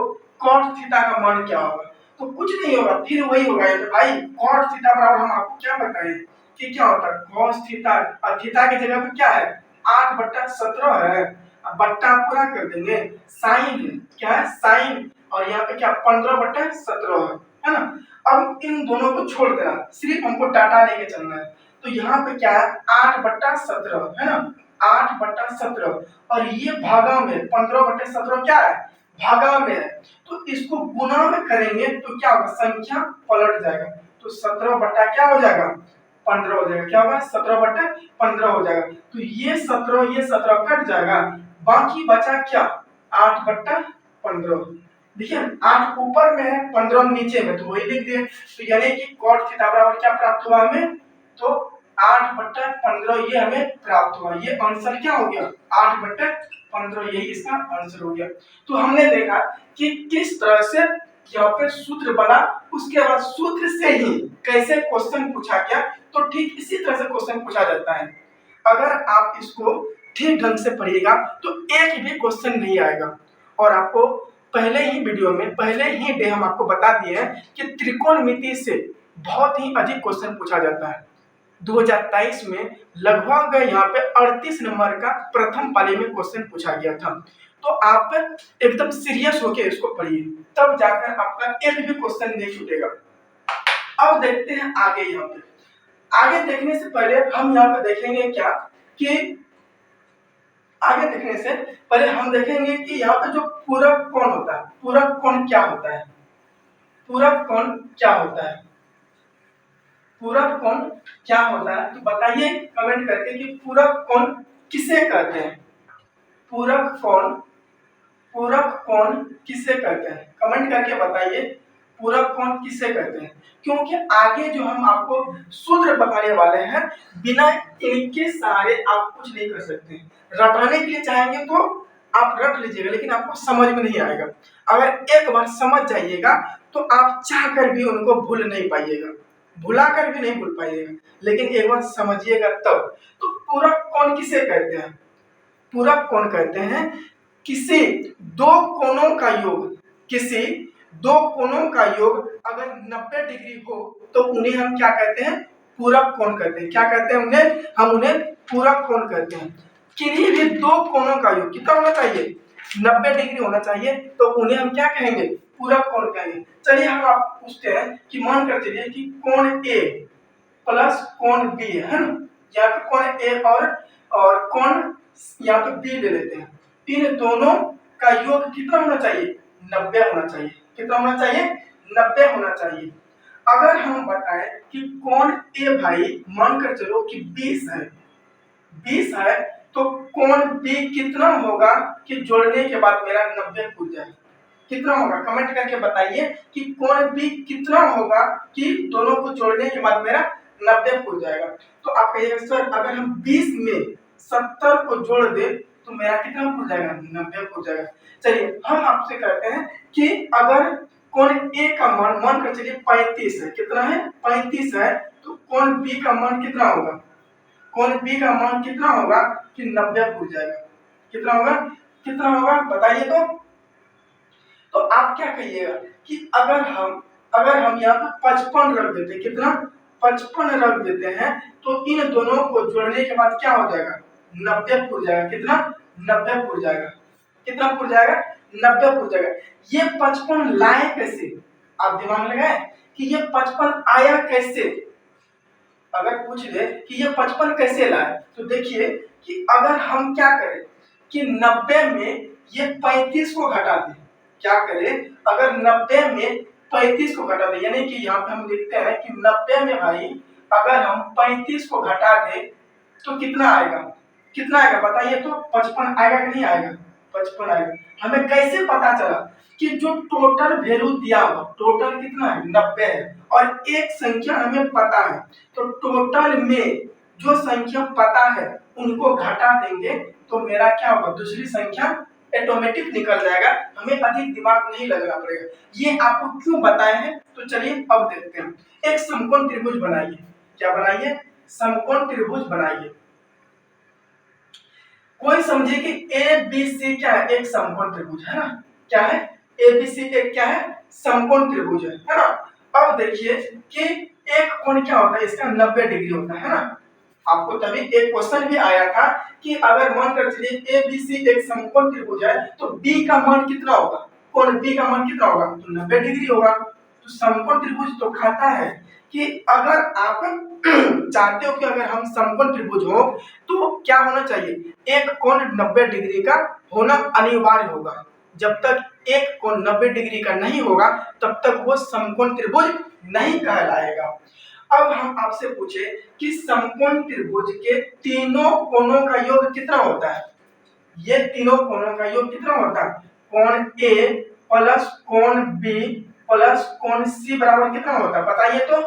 कॉट थीटा का मान क्या होगा। तो कुछ नहीं होगा, फिर वही होगा तो भाई कॉट थीटा बराबर हम आपको क्या बताएं कि क्या होता है, कॉस थीटा, और थीटा की जगह पे क्या है 8/17 है, अब बट्टा पूरा कर देंगे, साइन है, क्या है साइन, और यहाँ पे क्या 15/17 है ना। अब इन दोनों को छोड़ देना, सिर्फ हमको डाटा लेके चलना है। तो यहाँ पे क्या है 8/17 है ना, 8/17 और ये भागा में 15/17 क्या है, भागा में है। तो इसको गुना में करेंगे तो क्या होगा, संख्या पलट जाएगा। तो 17 बटा क्या हो जाएगा, 15 हो जाएगा। क्या होगा, 17/15 हो जाएगा। तो ये 17 कट जाएगा, बाकी बचा क्या 8/15। देखिए 8 ऊपर में है, 15 नीचे में, तो वही लिख दिए। तो यानी कि कॉट थीटा बराबर क्या प्राप्त हुआ हमें, तो 8/15 ये हमें प्राप्त हुआ। ये आंसर क्या हो गया 8/15, यही इसका आंसर हो गया। तो हमने देखा कि किस तरह से यहाँ पे सूत्र बना, उसके बाद सूत्र से ही कैसे क्वेश्चन पूछा गया। तो ठीक इसी तरह से क्वेश्चन पूछा जाता है। अगर आप इसको ठीक ढंग से पढ़िएगा तो एक भी क्वेश्चन नहीं आएगा। और आपको पहले ही वीडियो में, पहले ही डे हम आपको बता दिए हैं कि त्रिकोणमिति से बहुत ही अधिक क्वेश्चन पूछा जाता है। 2023 में लगभग यहाँ पे 38 नंबर का प्रथम पाली में क्वेश्चन पूछा गया था। तो आप एकदम सीरियस होके इसको पढ़िए, तब जाकर आपका एक भी क्वेश्चन नहीं छूटेगा। अब देखते हैं आगे। यहाँ पे आगे देखने से पहले हम यहाँ पे देखेंगे क्या कि आगे देखने से पहले हम देखेंगे कि यहाँ पे जो पूरक कोण होता है, पूरक कोण क्या होता है, पूरक कोण क्या होता है, पूरक कोण क्या होता है। तो बताइए कमेंट करके कि पूरक कोण किसे कहते हैं, पूरक कोण किसे कहते हैं, कमेंट करके बताइए पूरक कोण किसे कहते हैं। क्योंकि आगे जो हम आपको सूत्र बताने वाले हैं, बिना इनके सहारे आप कुछ नहीं कर सकते। रटाने के लिए चाहेंगे तो आप रट लीजिएगा, लेकिन आपको समझ में नहीं आएगा। अगर एक बार समझ जाइएगा तो आप चाह कर भी उनको भूल नहीं पाइएगा, भुला कर भी नहीं भूल पाइएगा, लेकिन एक बार समझिएगा तब। तो पूरक कोण किसे कहते हैं, पूरक कोण कहते हैं किसी दो कोणों का योग, किसी दो कोणों का योग अगर 90 डिग्री हो तो उन्हें हम क्या कहते हैं, पूरक कोण कहते हैं। क्या कहते हैं उन्हें, हम उन्हें पूरक कोण कहते हैं। किन्हीं भी दो कोणों का योग कितना होना चाहिए, 90 डिग्री होना चाहिए, तो उन्हें हम क्या कहेंगे, पूरक कोण कहेंगे। चलिए हम आप पूछते हैं कि मान कर चलिए कि कोण ए प्लस कोण बी है ना, यहाँ पे कोण ए और कोण यहाँ पे बी ले लेते हैं। इन दोनों का योग कितना होना चाहिए, 90 होना चाहिए। कितना होना चाहिए, 90 होना चाहिए। अगर हम बताएं कि कोण ए भाई मान कर चलो कि 20 है, 20 है, तो कोण बी कितना होगा कि जोड़ने के बाद मेरा 90 पूछ जाए, कितना होगा कमेंट करके बताइए कि कोण बी कितना होगा कि दोनों को जोड़ने के बाद मेरा 90 पूछ जाएगा। तो आप कहिएगा सर अगर हम 20 में 70 को जोड़ दे तो मेरा कितना पूछ जाएगा, 90 पूछ जाएगा। चलिए हम आपसे कहते हैं कि अगर कोण ए का मान कर चलिए 35 है, कितना है 35 है, तो कोण बी का मान कितना होगा, कोण बी का मान कितना होगा कि 90 पूछ जाएगा। कितना होगा, कितना होगा बताइए। तो आप क्या कहिएगा कि अगर हम यहाँ पे 55 रख देते, कितना 55 रख देते हैं, तो इन दोनों को जोड़ने के बाद क्या हो जाएगा, 90 पूछ जाएगा। कितना, 90 पूछ जाएगा। कितना पूछ जाएगा, 90 पूछ जाएगा। ये 55 लाए कैसे, आप दिमाग लगाए कि ये 55 आया कैसे। अगर पूछ ले कि ये 55 कैसे लाए, तो देखिए कि अगर हम क्या करें कि 90 में ये 35 को घटा दें, क्या करें अगर 90 में 35 को घटा दें, यानी कि यहाँ पे हम लिखते हैं कि 90 में भाई अगर हम 35 को घटा दें तो कितना आएगा, कितना आएगा बताइए। तो 55 आएगा कि नहीं आएगा, 55 आएगा। हमें कैसे पता चला कि जो टोटल वैल्यू दिया हुआ टोटल कितना है, 90 है, और एक संख्या हमें पता है, तो टोटल में जो संख्या पता है उनको घटा देंगे तो मेरा क्या होगा, दूसरी संख्या ऑटोमेटिक निकल जाएगा, हमें अधिक दिमाग नहीं लगाना पड़ेगा। ये आपको क्यों बताए हैं, तो चलिए अब देखते हैं। एक समकोण त्रिभुज बनाइए, क्या बनाइए, समकोण त्रिभुज बनाइए। कोई समझे कि ए बी सी क्या है, एक समकोण त्रिभुज है ना, क्या है ए बी सी एक क्या है, समकोण त्रिभुज है ना। अब देखिए कि एक कोण क्या होता है, इसका 90 डिग्री होता है ना। आपको तभी एक क्वेश्चन भी आया था कि अगर मान कर चलिए ए बी सी एक समकोण त्रिभुज है तो बी का मान कितना होगा, कोण बी का मान कितना होगा, तो 90 डिग्री होगा। तो समकोण त्रिभुज तो खाता है कि अगर आप चाहते हो कि अगर हम समकोण त्रिभुज हो तो क्या होना चाहिए, एक कोण 90 डिग्री का होना अनिवार्य होगा। जब तक एक कोण 90 डिग्री का नहीं होगा तब तक वो समकोण त्रिभुज नहीं कहलाएगा। अब हम आपसे पूछे कि समकोण त्रिभुज के तीनों कोणों का योग कितना होता है, ये तीनों कोणों का योग कितना होता है, कोण ए प्लस कोण बी प्लस कोण सी बराबर कितना होता है बताइए। तो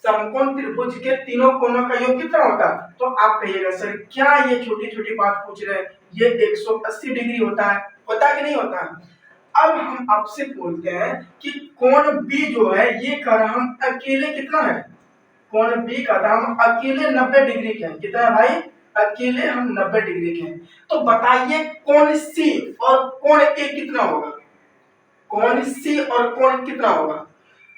समकोण त्रिभुज के तीनों कोणों का योग कितना होता है, तो आप कहिएगा सर क्या ये छोटी छोटी बात पूछ रहे हैं, ये 180 डिग्री होता है कि नहीं होता है। अब हम आपसे बोलते हैं कि कोण बी जो है ये कर हम अकेले कितना है, कोण बी का हम अकेले 90 डिग्री के हैं, कितना है भाई, अकेले हम 90 डिग्री के हैं। तो बताइए कोण सी और कोण ए कितना होगा, कोण सी और कोण कितना होगा।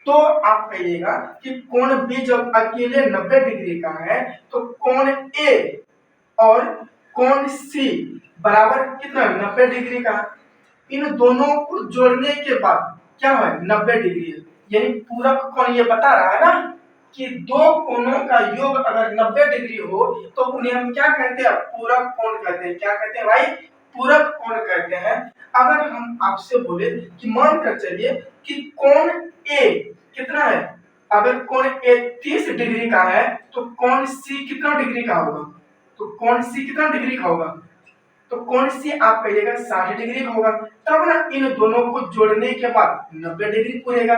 तो आप कहिएगा कि कोण बी जब अकेले 90 डिग्री का है तो कोण ए और कोण सी बराबर कितना 90 डिग्री का। इन दोनों को जोड़ने के बाद क्या है 90 डिग्री है, यानी पूरक कोण ये बता रहा है ना कि दो कोणों का योग अगर 90 डिग्री हो तो उन्हें हम क्या कहते हैं, पूरक कोण कहते हैं। क्या कहते हैं भाई, पूरक कोण कहते हैं। अगर हम आपसे बोले कि मान कर चलिए कि कोण ए कितना है, अगर कोण ए 30 डिग्री का है तो कोण सी कितना डिग्री का होगा, तो कोण सी कितना डिग्री का होगा, तो कोण सी आप कहिएगा 60 डिग्री का होगा। तब ना इन दोनों को जोड़ने के बाद 90 डिग्री पूरेगा,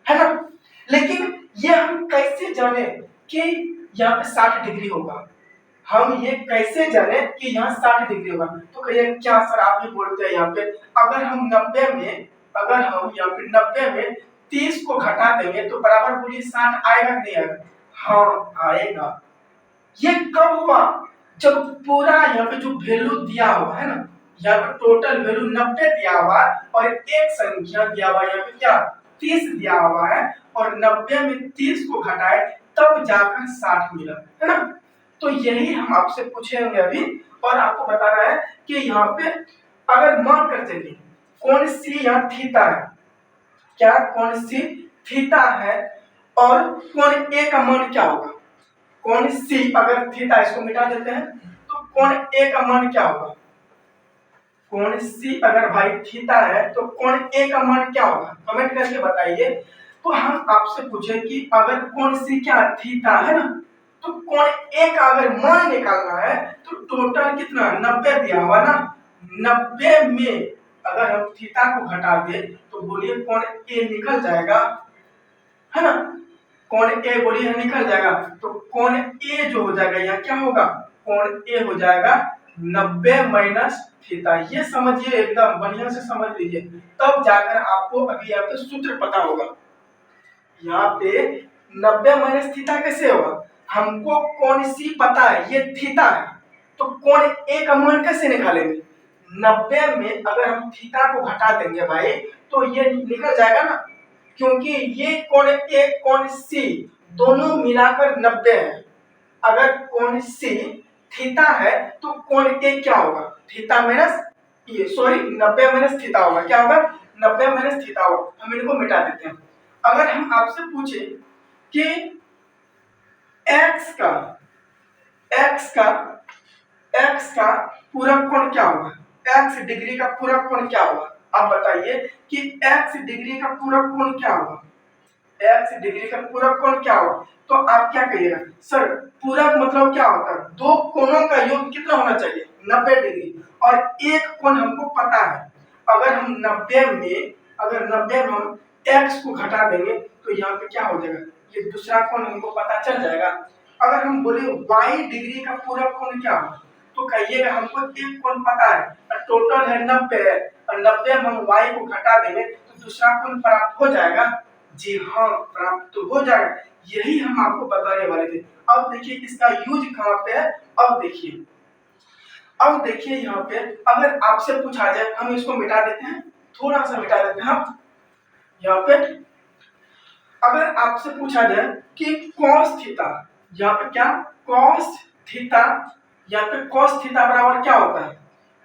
है ना। लेकिन ये हम कैसे जाने कि यहाँ पे 60 डिग्री होगा, हम ये कैसे जाने कि यहाँ 60 डिग्री होगा। तो कहिए क्या सर आप भी बोलते हैं यहाँ पे अगर हम 90 में अगर हम यहाँ पे 90 में 30 को घटा देंगे तो बराबर बोलिए 60 आएगा कि नहीं आएगा, हाँ आएगा। ये कब हुआ, जब पूरा यहाँ पे जो वैल्यू दिया हुआ है ना, यहाँ पे टोटल वैल्यू 90 दिया हुआ है और एक संख्या दिया हुआ है यहाँ पे क्या 30 दिया हुआ है और 90 में 30 को घटाए तब जाकर 60 मिला, है ना। तो यही हम आपसे पूछेंगे अभी और आपको बताना है कि यहाँ पे अगर मान कर चलिए कौन सी यहाँ थीटा है, क्या कौन सी थीटा है और कौन ए का मान क्या होगा, कौन सी अगर थीटा, इसको मिटा देते हैं तो कौन ए का मान क्या होगा, कौन सी अगर भाई थीटा है तो कौन ए का मान क्या होगा, कमेंट करके बताइए। तो हम आपसे पूछे कि अगर कौन सी क्या थीटा है ना, तो कौन ए का अगर मान निकालना है तो टोटल कितना 90 दिया हुआ ना, 90 में अगर हम थीटा को घटा दे तो बोलिए कौन ए निकल जाएगा, है ना, कौन ए बोलिए निकल जाएगा। तो कौन ए जो हो जाएगा यहाँ क्या होगा, कौन ए हो जाएगा 90 माइनस थीटा। ये समझिए एकदम बढ़िया से समझ लीजिए, तब जाकर आपको अभी यहाँ पे सूत्र पता होगा। यहाँ पे 90 माइनस थीटा कैसे होगा, हमको कौन सी पता है ये थीटा है, तो कौन ए का मान कैसे निकालेंगे, 90 में अगर हम थीटा को घटा देंगे भाई तो ये निकल जाएगा ना, क्योंकि ये कौन ए कौन सी दोनों मिलाकर 90 है। अगर कौन सी थीटा है तो कौन ए क्या होगा, थीटा माइनस ये सॉरी 90 माइनस थीटा होगा, क्या होगा 90 माइनस थीटा होगा। हम इनको मिटा देते हैं। अगर हम आपसे पूछे कि x का पूरक कोण क्या होगा, x डिग्री का पूरक कोण क्या होगा, आप बताइए कि x डिग्री का पूरक कोण क्या होगा, x डिग्री का पूरक कोण क्या होगा। तो आप क्या कहिएगा, सर पूरक मतलब क्या होता है, दो कोणों का योग कितना होना चाहिए 90 डिग्री, और एक कोण हमको पता है। अगर हम 90 में हम x को घटा देंगे तो यहाँ पे क्या हो जाएगा, ये दूसरा कोण हमको पता चल जाएगा। अगर हम बोले y डिग्री का पूरक कोण क्या होगा, तो कहिएगा हमको एक कोण पता है और टोटल है 90 है, और 90 में हम y को घटा देंगे तो दूसरा कोण प्राप्त हो जाएगा। जी हाँ, प्राप्त तो हो जाएगा, यही हम आपको बताने वाले थे। अब देखिए इसका यूज कहाँ पे है, अब देखिए यहाँ पे अगर आपसे पूछा जाए, हम इसको मिटा देते हैं, थोड़ा सा मिटा देते हैं हम यहाँ पे। अगर आपसे पूछा जाए कि cos थीटा, यहाँ पे क्या cos थीटा, यहाँ पे cos थीटा बराबर क्या होता है,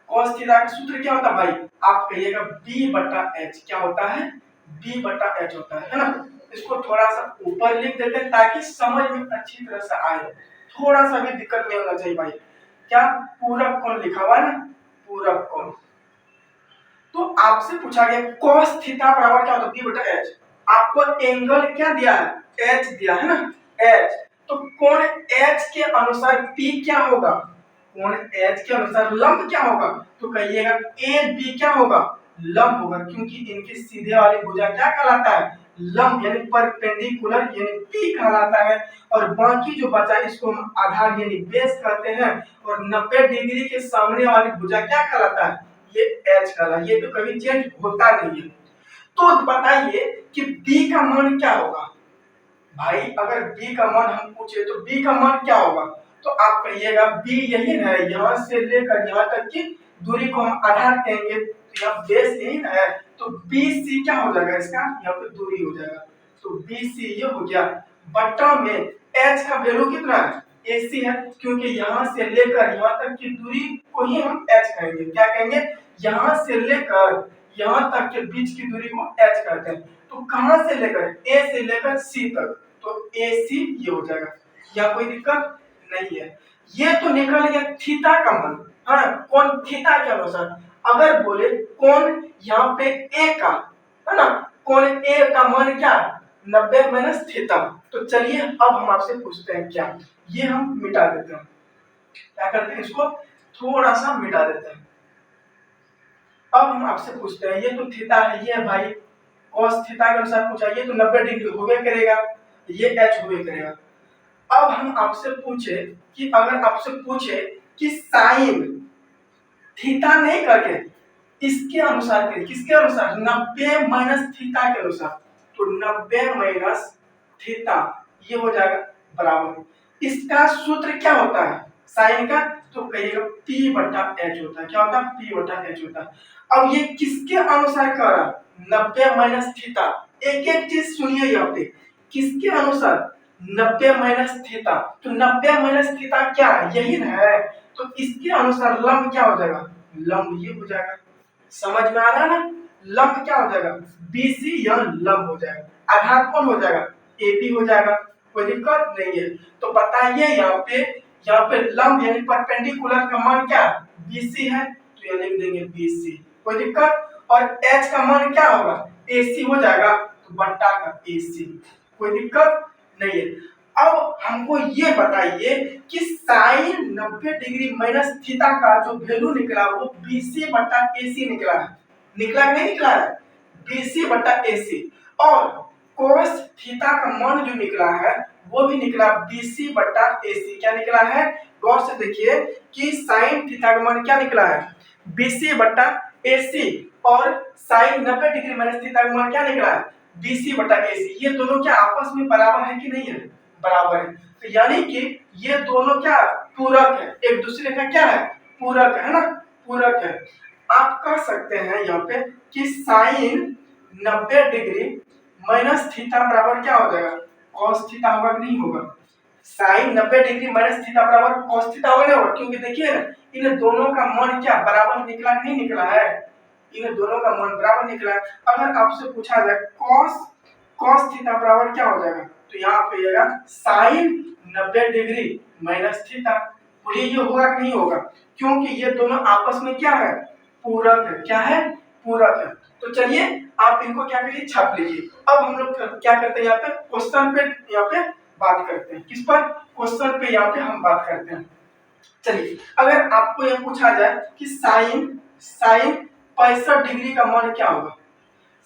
cos थीटा का सूत्र क्या होता है भाई, आप कहिएगा b बटा h, क्या होता है b बटा h होता है ना। इसको थोड़ा सा ऊपर लिख देते हैं ताकि समझ में अच्छी तरह से आए, थोड़ा सा भी दिक्कत नहीं होना चाहिए भाई। क्या पूरक कोण लिखा हुआ है ना, पूरक कोण। तो आपसे पूछा गया cos थीटा बराबर क्या होता है b बटा h, आपको एंगल क्या दिया है h दिया है ना h, तो कोण h के अनुसार p क्या होगा, कोण h के अनुसार लंब क्या होगा, तो कहिएगा a b क्या होगा लंब होगा, क्योंकि इनके सीधे वाली भुजा क्या कहलाता है लंब, यानी परपेंडिकुलर यानी p कहलाता है। और बाकी जो बचा इसको हम आधार यानी बेस कहते हैं, और 90 डिग्री के सामने वाली भुजा क्या कहलाता है ये h कहलाता है, ये तो कभी चेंज होता नहीं है। तो बताइए कि b का मान क्या होगा भाई, अगर b का मान हम पूछे तो b का मान क्या होगा, तो आप कहिएगा b यही है, यहाँ से लेकर यहाँ तक की दूरी को हम आधार कहेंगे, तो यहाँ बेस यही है, तो BC क्या हो जाएगा इसका, यहाँ पे दूरी हो जाएगा, तो BC ये हो गया। बट्टा में h का वैल्यू कितना है AC है, क्योंकि यहाँ से लेकर यहाँ तक की दूरी को ही हम h कहेंगे, क्या कहेंगे, यहाँ से लेकर यहाँ तक के बीच की दूरी को h कहते हैं। तो कहां से लेकर A से लेकर C तक, तो AC ये हो जाएगा, या कोई दिक्कत नहीं है। ये तो निकल गया थीटा का मान, हाँ कौन थीटा के अनुसार। अगर बोले कौन यहाँ पे A का है ना, कौन A का मान क्या 90 माइनस थीटा, तो चलिए अब हम आपसे पूछते हैं क्या, ये हम मिटा देते हैं, क्या करते हैं इसको थोड़ा सा मिटा देते हैं। अब हम आपसे पूछते हैं, ये तो थीटा है, ये भाई cos थीटा के अनुसार पूछा, ये तो 90 डिग्री होबे करेगा, ये h होबे करेगा। अब हम आपसे पूछे कि अगर आपसे पूछे कि sin थीटा नहीं करके इसके अनुसार करें, किसके अनुसार 90 माइनस थीटा के अनुसार, तो 90 माइनस थीटा ये हो जाएगा बराबर, इसका सूत्र क्या होता है साइन का, तो कहिएगा p बटा h होता है, क्या होता है p बटा h होता है। अब ये किसके अनुसार कर रहा 90 माइनस थीटा, एक एक चीज सुनिए यहाँ पे, किसके अनुसार 90 माइनस थीटा, तो 90 माइनस थीटा क्या है यही है, तो इसके अनुसार लंब क्या हो जाएगा लंब ये हो जाएगा, समझ में आ रहा है ना? लंब क्या हो जाएगा, बीसी यह लंब हो जाएगा, आधार कौन हो जाएगा, एबी हो जाएगा, कोई दिक्कत नहीं है। तो बताइए यहाँ पे लंब यानी परपेंडिकुलर का मान क्या है, बीसी है, तो ये लिख देंगे बीसी, कोई दिक्कत। और एच का मान क्या होगा, एसी हो जाएगा, तो बट्टा का एसी, कोई दिक्कत नहीं है। अब हमको ये बताइए कि साइन 90 डिग्री माइनस थीटा का जो वैल्यू निकला वो बीसी बट्टा एसी निकला है, निकला नहीं निकला है, बीसी बट्टा एसी। और कोस थीटा का मान जो निकला है वो भी निकला बीसी बट्टा एसी। क्या निकला है, गौर से देखिए कि साइन थीटा का मान क्या निकला है, बीसी बट्टा एसी, और साइन 90 डिग्री माइनस थीटा का मान क्या निकला है, बीसी बट्टा एसी। ये दोनों क्या आपस में बराबर है कि नहीं है, बराबर है। तो यानी कि ये दोनों क्या पूरक है, एक दूसरे का क्या है, पूरक है ना, पूरक है। आप कह सकते हैं यहाँ पे कि साइन 90 डिग्री माइनस थीटा बराबर क्या हो जाएगा, कॉस थीटा होगा कि नहीं होगा, साइन 90 डिग्री माइनस थीटा बराबर कॉस थीटा होगा ना होगा, क्योंकि देखिए ना इन दोनों का मान क्या बराबर निकला नहीं निकला है, इन दोनों का मान बराबर निकला है। अगर आपसे पूछा जाए कॉस थीटा बराबर क्या हो जाएगा, तो यहाँ पे आएगा साइन 90 डिग्री माइनस थीटा। बोलिए ये होगा कि नहीं होगा, क्योंकि ये दोनों आपस में क्या है, पूरक है, क्या है, पूरक है। तो चलिए आप इनको क्या करिए, छाप लीजिए। अब हम लोग क्या करते हैं यहाँ पे क्वेश्चन पे, यहाँ पे बात करते हैं, किस पर, क्वेश्चन पे यहाँ पे हम बात करते हैं। चलिए अगर आपको यह पूछा जाए कि साइन साइन 65 डिग्री का मान क्या होगा,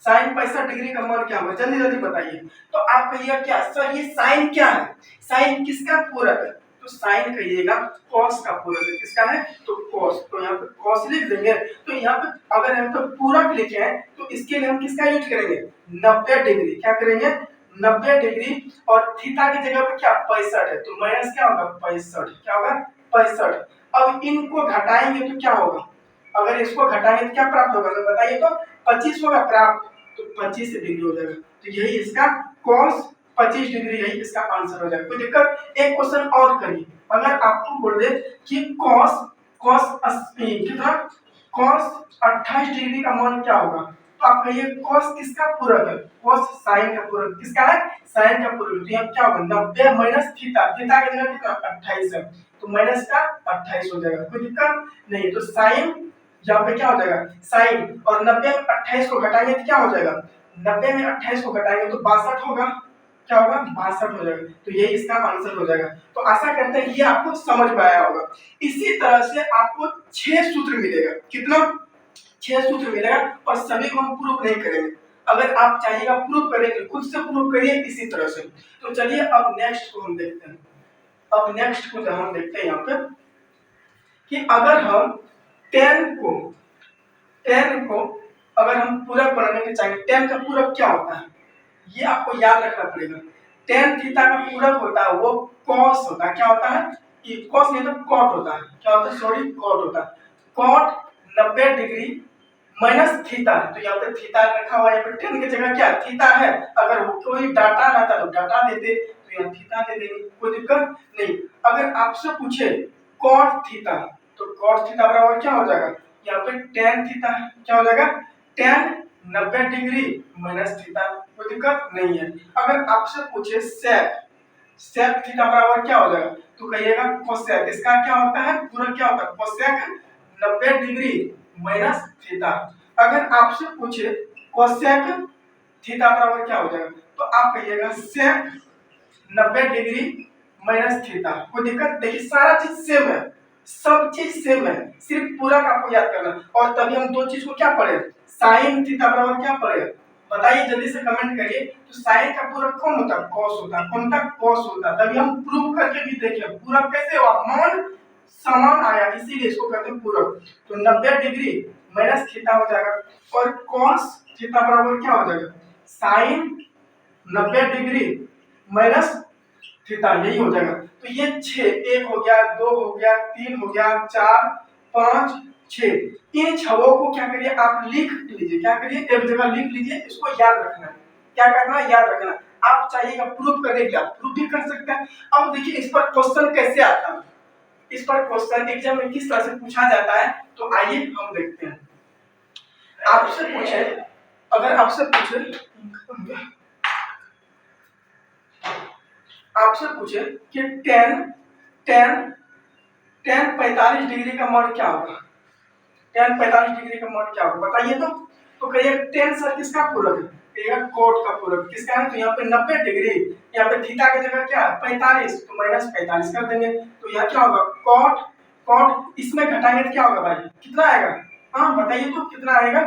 साइन 65 डिग्री का मान क्या होगा, जल्दी जल्दी बताइए। तो आप कहिएगा क्या सर ये साइन क्या है, साइन किसका पूरक है, तो साइन कहिएगा कॉस का पूरक है, किसका है, तो कॉस। तो यहाँ पे कॉस लिख देंगे। तो यहाँ पे अगर हम तो पूरक लिखे हैं तो इसके लिए हम किसका यूज करेंगे, 90 डिग्री, क्या करेंगे 90 डिग्री, और थीटा की जगह पे क्या 65 है, तो माइनस क्या होगा 65, क्या होगा 65। अब इनको घटाएंगे तो क्या होगा, अगर इसको घटाएंगे तो क्या प्राप्त होगा, तो बताइए तो 25 होगा प्राप्त, तो 25 डिग्री हो जाएगा। तो यही इसका cos 25 डिग्री, यही इसका आंसर हो जाएगा। कोई दिक्कत, एक क्वेश्चन और करिए। अगर आपको बोल दे कि कितना cos 28 डिग्री का मान क्या होगा, तो आप कहिए cos किसका पूरक है, cos साइन का पूरक, किसका है, साइन का पूरक। तो यहाँ क्या होगा 90 माइनस थीटा, थीटा की जगह कितना 28 है, तो माइनस का 28 हो जाएगा, कोई दिक्कत नहीं। तो साइन यहाँ पे क्या हो जाएगा साइन, और 90 में 28 को घटाएंगे तो क्या हो जाएगा, 90 में 28 को घटाएंगे तो 62 होगा, क्या होगा 62 हो जाएगा। तो ये इसका आंसर हो जाएगा। तो आशा करते हैं ये आपको समझ में आया होगा। इसी तरह से आपको 6 सूत्र मिलेगा, कितना 6 सूत्र मिलेगा, और सभी को हम प्रूफ नहीं करेंगे। अगर आप चाहिएगा प्रूफ करेंगे खुद से प्रूफ करिए इसी तरह से। तो चलिए अब नेक्स्ट को हम देखते हैं। अब नेक्स्ट को हम देखते हैं यहाँ पे कि अगर हम 10 को अगर हम पूरक बनाने के चाहेंगे, 10 का पूरक क्या होता है ये आपको याद रखना पड़ेगा। 10 थीटा का पूरक होता है वो कॉस होता है, क्या होता है, कॉस नहीं तो कॉट होता है, क्या होता है, सॉरी कॉट होता है। कॉट 90 डिग्री माइनस थीटा, तो यहाँ पे थीटा रखा हुआ है, यहाँ पे 10 की जगह क्या थीटा है, अगर कोई डाटा रहता तो डाटा देते, तो यहाँ थीटा दे देंगे, कोई दिक्कत नहीं। अगर आपसे पूछे कॉट थीटा, तो कॉट थीटा बराबर क्या हो जाएगा, यहाँ पे tan थीटा, क्या हो जाएगा tan 90 डिग्री माइनस थीटा, कोई दिक्कत नहीं है। अगर आपसे पूछे सेक थीटा बराबर क्या हो जाएगा, तो कहिएगा कोसेक, इसका क्या होता है पूरक, क्या होता है कोसेक 90 डिग्री माइनस थीटा। अगर आपसे पूछे कोसेक थीटा बराबर क्या हो जाएगा, तो आप कहिएगा सेक 90 डिग्री माइनस थीटा, कोई दिक्कत। देखिए सारा चीज सेम है, सब चीज सेम है, सिर्फ पूरक आपको याद करना। और तभी हम दो चीज को क्या पढ़े, साइन थीटा बराबर क्या पढ़े, बताइए जल्दी से कमेंट करिए। तो साइन का पूरक कौन होता है, कॉस होता है, कौन सा कॉस होता है। तभी हम प्रूव करके भी देखे पूरक कैसे हुआ, मान समान आया, इसीलिए इसको कहते हैं पूरक। तो 90 डिग्री माइनस थीटा हो जाएगा, और कॉस थीटा बराबर क्या हो जाएगा साइन 90 डिग्री माइनस थीटा, यही हो जाएगा। तो ये 6, 1 हो गया, 2 हो गया, 3 हो गया, 4 5 6, इन छवों को क्या करिए आप लिख लीजिए, क्या करिए एक जगह लिख लीजिए, इसको याद रखना है, क्या करना है याद रखना। आप चाहिएगा प्रूफ करने के लिए प्रूफ भी कर सकते हैं। अब देखिए इस पर क्वेश्चन कैसे आता है, इस पर क्वेश्चन एग्जाम में किस तरह से पूछा जाता है, तो आइए हम देखते हैं। आपसे पूछे, अगर आपसे पूछे कि टेन 45 डिग्री का मान क्या होगा, 45 डिग्री का मान क्या होगा बताइए। तो कहिए 10 सर किसका पूरक है, कहिएगा कोट का पूरक किसका है, तो यहाँ पे 90 डिग्री, यहाँ पे थीटा की जगह क्या है 45, तो -45 कर देंगे। तो यहाँ क्या होगा कॉट, इसमें घटाएंगे तो क्या होगा भाई, कितना आएगा, हाँ बताइए तो कितना आएगा,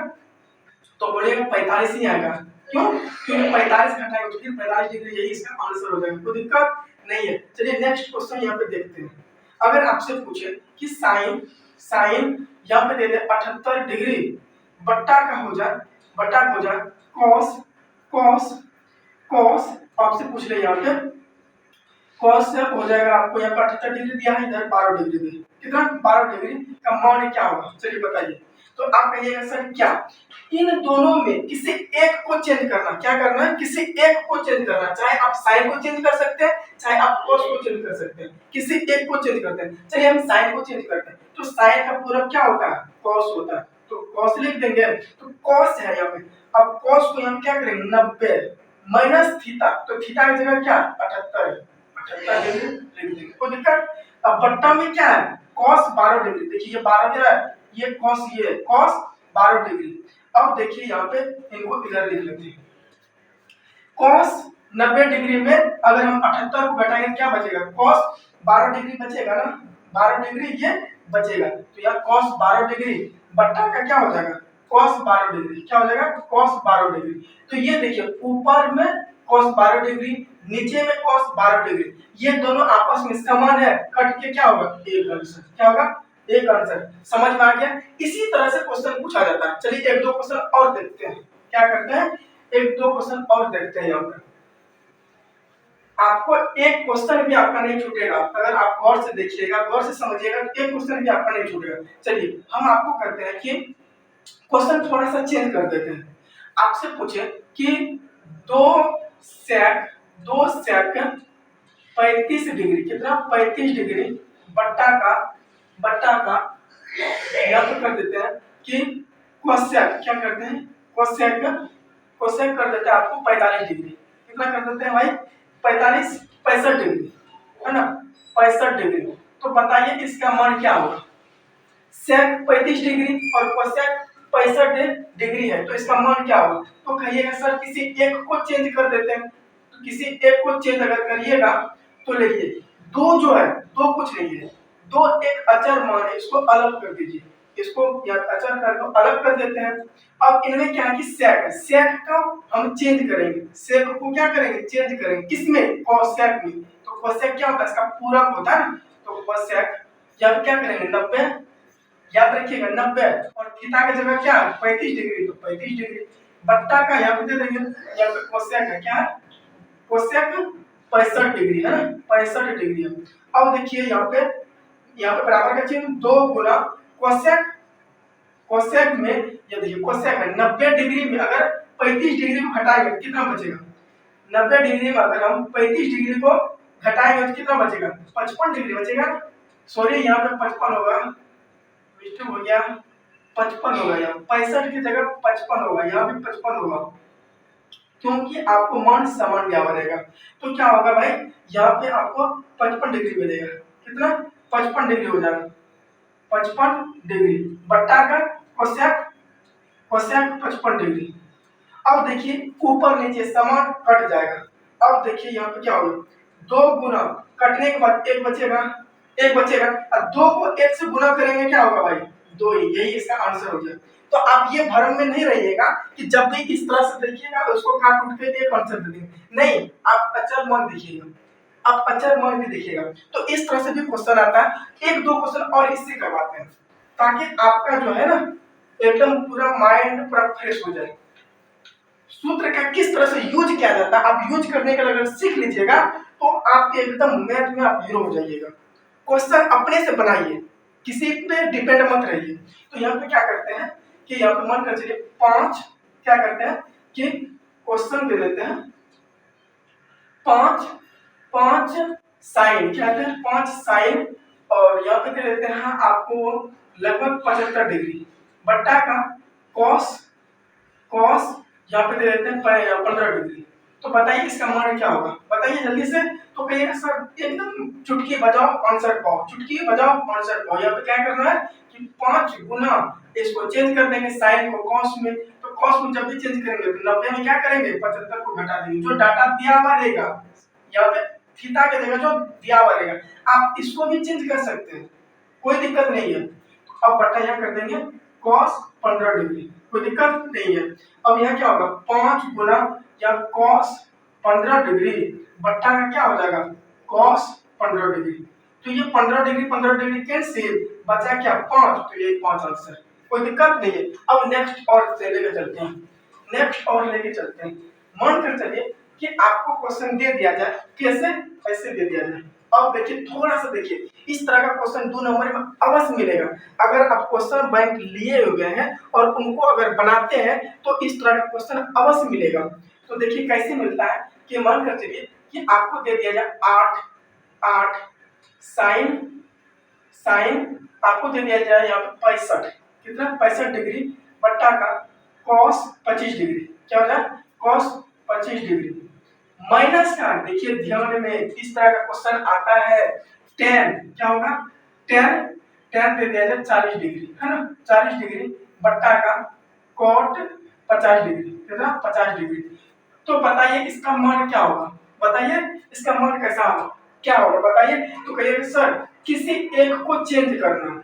तो बोलेगा 45 ही आएगा। क्यों, क्योंकि 45 घटाएगा तो फिर 45 डिग्री, यही इसका आंसर हो जाएगा, कोई दिक्कत नहीं है। चलिए नेक्स्ट क्वेश्चन यहाँ पे देखते हैं। अगर आपसे पूछे कि साइन यहाँ पे दे दे 78 डिग्री बट्टा का हो जाए कॉस आपसे पूछ ले, यहाँ पे कॉस से हो जाएगा आपको यहाँ पे 78 डिग्री दिया है, इधर 12 डिग्री दिया, कितना 12 डिग्री का मान क्या होगा, चलिए बताइए। तो आप कहिएगा सर क्या, इन दोनों में किसी एक को चेंज करना, क्या करना है, किसी एक को चेंज करना, चाहे आप साइन को चेंज कर सकते हैं, चाहे आप कॉस को चेंज कर सकते हैं, किसी एक को चेंज करते हैं। चलिए हम साइन को चेंज करते हैं, तो साइन का पूरक क्या होता है, कॉस होता है, तो कॉस लिख देंगे, तो कॉस है यहाँ पे। अब कॉस को हम क्या करेंगे 90 माइनस थीटा, तो थीटा की जगह क्या 78 डिग्री लिख देंगे, कोई दिक्कत। अब बट्टा में क्या है कॉस 12 डिग्री, देखिए ये 12 दे रहा है, ये कॉस 12 डिग्री। अब देखिए यहाँ पे इनको इधर लिख लेते हैं, कॉस 90 डिग्री में अगर हम 78 को घटाएंगे क्या बचेगा, कॉस 12 डिग्री बचेगा ना, 12 डिग्री ये बचेगा, तो यहाँ कॉस 12 डिग्री बट्टा का क्या हो जाएगा कॉस 12 डिग्री, क्या हो जाएगा कॉस 12 डिग्री। तो ये देखिए ऊपर में कॉस 12 डिग्री, नीचे में कॉस 12 डिग्री, ये दोनों आपस में समान है, कट के क्या होगा एक आंसर, क्या होगा एक आंसर, समझ में आ गया। इसी तरह से क्वेश्चन पूछा जाता है। चलिए एक दो क्वेश्चन और देखते हैं, क्या करते हैं एक दो क्वेश्चन और देखते हैं। यहाँ पर आपको एक क्वेश्चन भी आपका नहीं छूटेगा, अगर आप गौर से देखिएगा गौर से समझिएगा तो एक क्वेश्चन भी आपका नहीं छूटेगा। चलिए हम आपको करते हैं कि क्वेश्चन थोड़ा सा चेंज कर देते हैं। आपसे पूछे कि दो सेक 35 डिग्री, कितना 35 डिग्री बट्टा का या तो कर देते हैं कि कोसेक, क्या करते हैं कोसेक कर देते हैं आपको 45 डिग्री, कितना कर देते हैं भाई 65 डिग्री, है ना 65 डिग्री। तो बताइए इसका मान क्या होगा, सेक 35 डिग्री और कोसेक 65 डिग्री है, तो इसका मान क्या होगा। तो कहिएगा सर किसी एक को चेंज कर देते हैं, तो किसी एक को चेंज अगर करिएगा तो देखिए दो जो है दो कुछ नहीं है, दो एक अचर मान है, इसको अलग कर दीजिए, इसको या अचर कर दो अलग कर देते हैं। अब इनमें क्या है कि सेक है, सेक का हम चेंज करेंगे, सेक को क्या करेंगे चेंज करेंगे, किसमें कोसेक में, तो कोसेक क्या होता है इसका पूरक होता है, तो कोसेक या क्या करेंगे 90, याद रखिएगा 90, और थीटा की जगह क्या है 35 डिग्री, तो 35 डिग्री बट्टा का यहाँ पे दे देंगे, यहाँ पे कोसेक है, क्या है कोसेक 65 डिग्री है ना 65 डिग्री है। अब देखिए यहाँ पे बराबर का चिन्ह 2 गुना कोसेक में, ये देखिए कोसेक है 90 डिग्री में अगर 35 डिग्री को घटाएंगे तो कितना बचेगा, 90 डिग्री में अगर हम 35 डिग्री को घटाएंगे तो कितना बचेगा 55 डिग्री बचेगा, सॉरी यहाँ पे 55 होगा, मिस्टेक हो गया 55 होगा, यहाँ 65 की जगह 55 होगा, यहाँ भी 55 होगा, क्योंकि आपको मान समान दिया रहेगा। तो क्या होगा भाई यहाँ पे आपको 55 डिग्री मिलेगा, कितना 55 डिग्री हो जाएगा, 55 डिग्री बट्टा का कोसेक 55 डिग्री। अब देखिए ऊपर नीचे समान कट जाएगा। अब देखिए यहाँ पे क्या होगा 2 गुना कटने के बाद एक बचेगा और 2 को 1 से गुना करेंगे क्या होगा भाई 2 ही, यही इसका आंसर हो जाएगा। तो आप ये भ्रम में नहीं रहिएगा कि जब भी इस तरह से देखिएगा उसको काट उठ के एक आंसर दे देंगे, नहीं आप अचर मान देखिएगा, आप अचर मान भी देखिएगा। तो इस तरह से भी क्वेश्चन आता है, एक दो क्वेश्चन और इससे करवाते हैं ताकि आपका जो है ना एकदम पूरा माइंड पूरा फ्रेश हो जाए। सूत्र का किस तरह से यूज किया जाता है आप यूज करने का अगर सीख लीजिएगा तो आप एकदम मैथ में आप हीरो हो जाइएगा। क्वेश्चन अपने से बनाइए, किसी पे डिपेंड मत रहिए। तो यहाँ पे क्या करते हैं कि यहाँ पे मान कर चलिए 5, क्या करते हैं कि क्वेश्चन दे देते हैं 5 साइन, क्या कहते हैं 5 साइन, और यहाँ पे दे देते हैं आपको लगभग 75 डिग्री बट्टा का कॉस कॉस यहाँ पे दे देते हैं 15 डिग्री। तो बताइए इसका मान क्या होगा, बताइए जल्दी से। तो कहिएगा सर एकदम चुटकी बजाओ आंसर पाओ, चुटकी बजाओ आंसर पाओ। यहाँ पे क्या करना है कि 5 गुना इसको चेंज कर देंगे साइन को कॉस में। तो कॉस को जब भी चेंज करेंगे तो 90 में क्या करेंगे 75 को घटा देंगे, जो डाटा दिया हुआ रहेगा यहाँ पे थीटा के जगह जो दिया हुआ रहेगा आप इसको भी चेंज कर सकते हैं, कोई दिक्कत नहीं है। अब बटा यहाँ कर देंगे cos 15 डिग्री, कोई दिक्कत नहीं है। अब यहाँ क्या होगा 5 गुना या cos 15 डिग्री बट्टा का क्या हो जाएगा cos 15 डिग्री। तो ये 15 डिग्री कैंसिल, बचा क्या 5, तो ये 5 आंसर, कोई दिक्कत नहीं है। अब नेक्स्ट और से लेके चलते हैं, नेक्स्ट और लेके चलते हैं। मान कर चलिए कि आपको क्वेश्चन दे दिया जाए, कैसे ऐसे दे दिया जाए। अब देखिए थोड़ा सा देखिए, इस तरह का क्वेश्चन 2 नंबर में अवश्य मिलेगा। अगर आप क्वेश्चन बैंक लिए हुए हैं और उनको अगर बनाते हैं तो इस तरह का क्वेश्चन अवश्य मिलेगा। तो देखिए कैसे मिलता है कि मान कर चलिए कि आपको दे दिया जाए 8 साइन आपको दे दिया जाए यहाँ पे 65, कितना 65 डिग्री बट्टा का कॉस 25 डिग्री, क्या हो जाए कॉस 25 डिग्री माइनस का। देखिए ध्यान में इस तरह का क्वेश्चन आता है tan, क्या होगा tan दे दिया जाए 40 डिग्री, है ना 40 डिग्री बट्टा का cot 50 डिग्री, कितना 50 डिग्री। तो बताइए इसका मान क्या होगा, बताइए इसका मान कैसा होगा, क्या होगा बताइए। तो कहिए सर किसी एक को चेंज करना,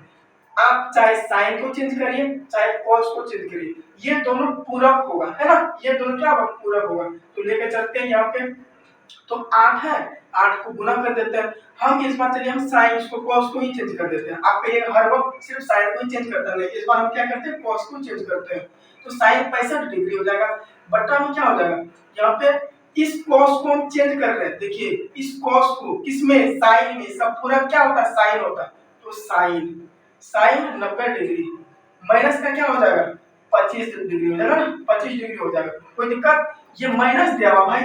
आप चाहे साइन को चेंज करिए चाहे कॉस को चेंज करिए, ये दोनों पूरक होगा, है ना, ये दोनों क्या होगा पूरक होगा। तो लेके चलते हैं यहाँ पे, तो 8 है 8 को गुना कर देते हैं हम। इस बार चलिए हम साइन को कॉस को ही चेंज कर देते हैं। आप कहिए हर वक्त सिर्फ साइन को ही चेंज करते हैं, इस बार हम क्या करते हैं कॉस को चेंज करते हैं। तो साइन 65 डिग्री हो जाएगा बट्टा में क्या हो जाएगा, यहाँ पे इस कॉस को हम चेंज कर रहे हैं। देखिए इस कॉस को किसमें साइन में, सब पूरा क्या होता है साइन होता है। तो साइन 90 डिग्री माइनस का क्या हो जाएगा 25 डिग्री हो जाएगा ना, 25 डिग्री हो जाएगा, कोई दिक्कत। ये माइनस दिया हुआ भाई,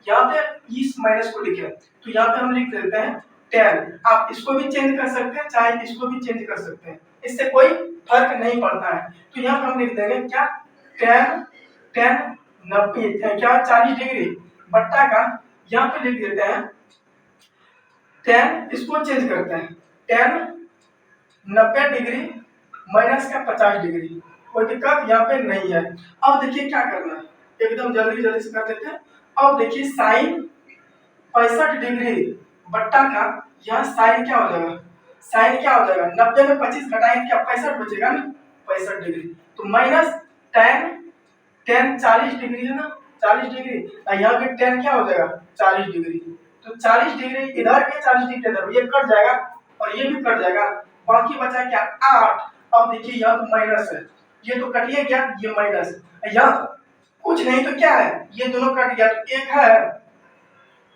यहाँ पे इस माइनस को लिखे तो यहाँ पे हम लिख देते हैं tan। आप इसको भी चेंज कर सकते हैं चाहे इसको भी चेंज कर सकते हैं, इससे कोई फर्क नहीं पड़ता है। तो यहाँ पे हम लिख देंगे क्या tan 90 क्या 40 डिग्री बट्टा का यहाँ पे लिख देते हैं tan, इसको चेंज करते हैं tan 90 डिग्री माइनस का 50 डिग्री, कोई दिक्कत यहाँ पे नहीं है। अब देखिए क्या करना है, एकदम जल्दी जल्दी से कर देते हैं। अब देखिए साइन 65 डिग्री बट्टा का यहाँ साइन क्या हो जाएगा, साइन क्या हो जाएगा 90 में 25 घटाएंगे क्या 65 बचेगा ना 65 डिग्री। तो माइनस tan 40 डिग्री है ना 40 डिग्री, यहाँ पे tan क्या हो जाएगा 40 डिग्री। तो 40 डिग्री इधर के 40 डिग्री इधर, ये कट जाएगा और ये भी कट जाएगा, बाकी बचा क्या 8। अब देखिए यहाँ तो माइनस है, ये तो कटिए क्या ये माइनस, यहाँ कुछ नहीं तो क्या है ये दोनों कट गया तो एक है,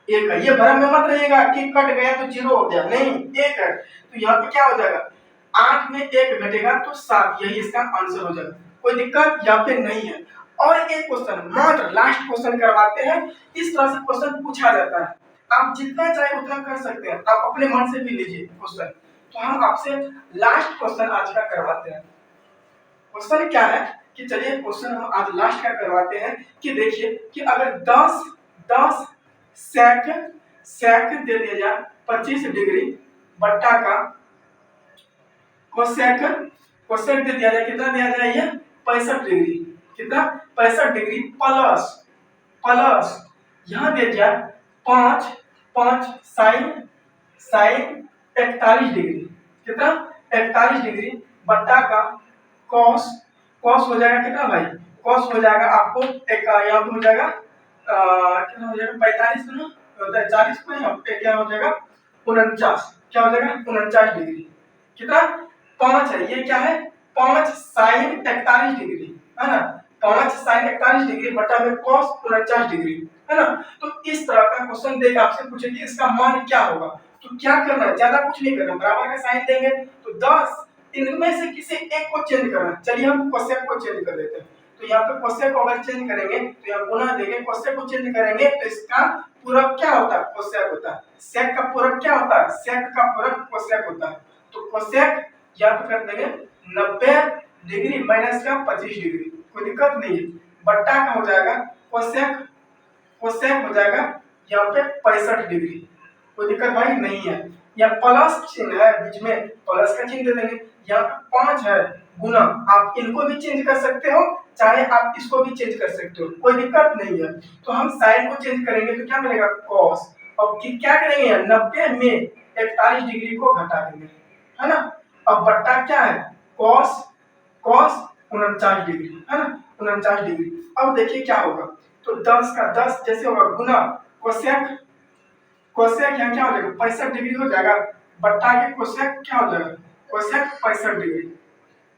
ये भ्रम में मत रहिएगा कि कट गया तो 0 हो गया, नहीं एक है। तो यहाँ पे क्या हो जाएगा 8 में 1 घटेगा तो 7, यही इसका आंसर हो जाएगा, कोई दिक्कत यहाँ पे नहीं है। और एक क्वेश्चन मात्र लास्ट क्वेश्चन करवाते हैं, इस तरह से क्वेश्चन पूछा जाता है, आप जितना चाहे उतना कर सकते हैं, आप अपने मन से भी लीजिए क्वेश्चन। तो हम आपसे लास्ट क्वेश्चन आज का करवाते हैं। क्वेश्चन क्या है कि चलिए क्वेश्चन हम आज लास्ट का करवाते हैं कि देखिए कि अगर 10 सेक दे दिया जाए 25 डिग्री बट्टा का कोसेक दे दिया जाए, कितना दिया जाए ये 65 डिग्री, कितना 65 डिग्री प्लस यहाँ दे दिया 5 साइन 41 डिग्री, कितना 41 डिग्री बट्टा का कॉस हो जाएगा कितना भाई, कॉस हो जाएगा आपको एक यहाँ पे हो जाएगा कितना हो जाएगा 45 ना 40 को यहाँ पे क्या हो जाएगा 49, क्या हो जाएगा 49 डिग्री, कितना 5 है, ये क्या है 5 साइन 41 डिग्री है ना, 5 साइन 41 डिग्री बटा में cos 49 डिग्री है ना। तो इस तरह का क्वेश्चन देगा आपसे पूछे कि इसका मान क्या होगा, तो क्या करना है ज्यादा कुछ नहीं करना, बराबर का साइन देंगे तो 10 इनमें से किसी एक को चेंज करना। चलिए हम कोसेक को चेंज कर देते हैं, तो यहाँ पे कोसेक को अगर चेंज करेंगे तो यहाँ गुना देंगे, कोसेक को चेंज करेंगे तो इसका पूरक क्या होता है कोसेक होता है, सेक का पूरक क्या होता है सेक का पूरक कोसेक होता है। तो कोसेक यहाँ पे कर देंगे 90 डिग्री माइनस का 25 डिग्री, कोई दिक्कत नहीं है। बट्टा का हो जाएगा कोसेक, कोसेक हो जाएगा यहाँ पे 65 डिग्री। कोई दिक्कत भाई नहीं है। या प्लस चिन्ह है बीच में, प्लस का चिन्ह दे देंगे। यहाँ पे 5 है गुना, आप इनको भी चेंज कर सकते हो, चाहे आप इसको भी चेंज कर सकते हो, कोई दिक्कत नहीं है। तो हम साइन को चेंज करेंगे तो क्या मिलेगा कॉस, और क्या करेंगे 90 में 41 डिग्री को घटा देंगे, है ना। अब बट्टा क्या है कॉस, कॉस 49 डिग्री, है ना 49 डिग्री। अब देखिए क्या होगा, तो 10 का 10 जैसे होगा गुना कोसेक, कोसेक यहाँ क्या हो जाएगा 65 डिग्री हो जाएगा, बट्टा के कोसेक क्या हो जाएगा कोसेक 65 डिग्री,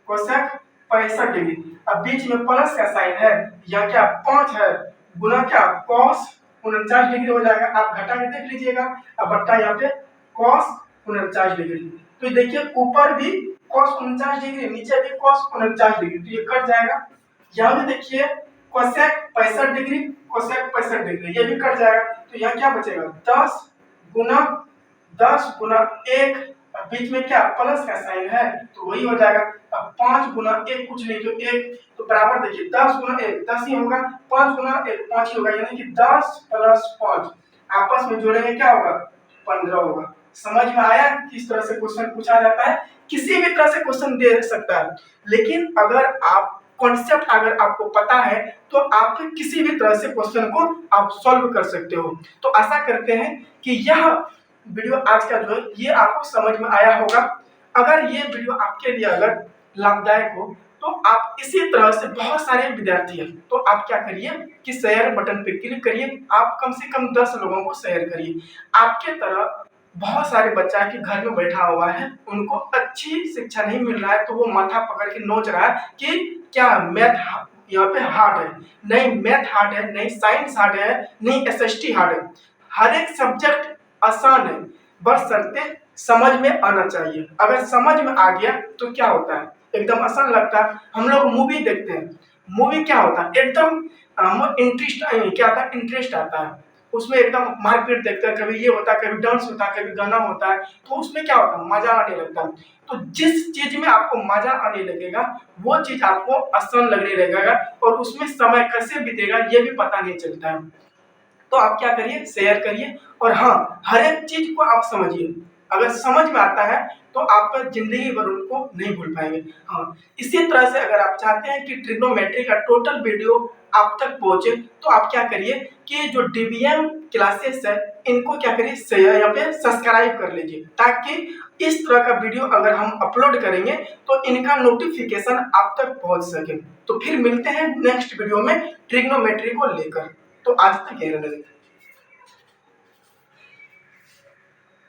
कोसेक 65 डिग्री। अब बीच में प्लस का साइन है, यहाँ क्या 5 है गुना क्या कॉस 49 डिग्री हो जाएगा, आप घटा के देख लीजिएगा। अब बट्टा यहाँ पे कॉस 49 डिग्री, तो देखिए ऊपर भी कॉस 49 डिग्री, नीचे भी कॉस 49 डिग्री, तो ये कट जाएगा। यहाँ भी देखिए कोसेक 65 डिग्री, कोसेक 65 डिग्री, ये भी कट जाएगा। तो यहाँ क्या बचेगा 10 गुना 1, बीच में क्या प्लस का साइन है तो वही हो जाएगा। अब 5 गुना 1 कुछ नहीं तो 1, तो बराबर देखिए 10 गुना 1 10 ही होगा, 5 गुना 1 5 ही होगा, यानी कि 10 प्लस 5 आपस में जोड़ेंगे क्या होगा 15 होगा। समझ में आया किस तरह से क्वेश्चन पूछा जाता है, किसी भी तरह से क्वेश्चन दे सकता है, लेकिन अगर आप कॉन्सेप्ट अगर आपको पता है तो आप किसी भी तरह से क्वेश्चन को आप सॉल्व कर सकते हो। तो आशा करते हैं कि यह वीडियो आज का जो है ये आपको समझ में आया होगा। अगर ये वीडियो आपके लिए अगर लाभदायक हो तो आप इसी तरह से बहुत सारे विद्यार्थी हैं तो आप क्या करिए कि शेयर बटन पे क्लिक करिए, आप कम से कम 10 लोगों को शेयर करिए। आपके तरह बहुत सारे बच्चा के घर में बैठा हुआ है, उनको अच्छी शिक्षा नहीं मिल रहा है, तो वो माथा पकड़ के नोच रहा है कि क्या मैथ यहाँ पे हार्ड है, नहीं मैथ हार्ड है, नहीं साइंस हार्ड है, नहीं एसएसटी हार्ड है। हर एक सब्जेक्ट आसान है, बस शर्ते समझ में आना चाहिए। अगर समझ में आ गया तो क्या होता है एकदम आसान लगता है। हम लोग मूवी देखते हैं, मूवी क्या होता है एकदम इंटरेस्ट क्या आता है इंटरेस्ट आता है, उसमें एकदम मारपीट देखते हैं, कभी ये होता है, कभी डांस होता है, कभी गाना होता है, तो उसमें क्या होता है मजा आने लगता है। तो जिस चीज में आपको मजा आने लगेगा वो चीज आपको आसान लगने लगेगा और उसमें समय कैसे बीतेगा ये भी पता नहीं चलता है। तो आप क्या करिए शेयर करिए, और हाँ हर एक चीज को आप समझिए, अगर समझ में आता है तो आप जिंदगी भर उनको नहीं भूल पाएंगे। हाँ इसी तरह से अगर आप चाहते हैं कि ट्रिग्नोमेट्री का टोटल वीडियो आप तक पहुंचे तो आप क्या करिए कि जो डीबीएम क्लासेस है इनको क्या करिए शेयर यहाँ पे सब्सक्राइब कर लीजिए, ताकि इस तरह का वीडियो अगर हम अपलोड करेंगे तो इनका नोटिफिकेशन आप तक पहुंच सके। तो फिर मिलते हैं नेक्स्ट वीडियो में ट्रिग्नोमेट्री को लेकर। तो आज तक यही रहने देते हैं।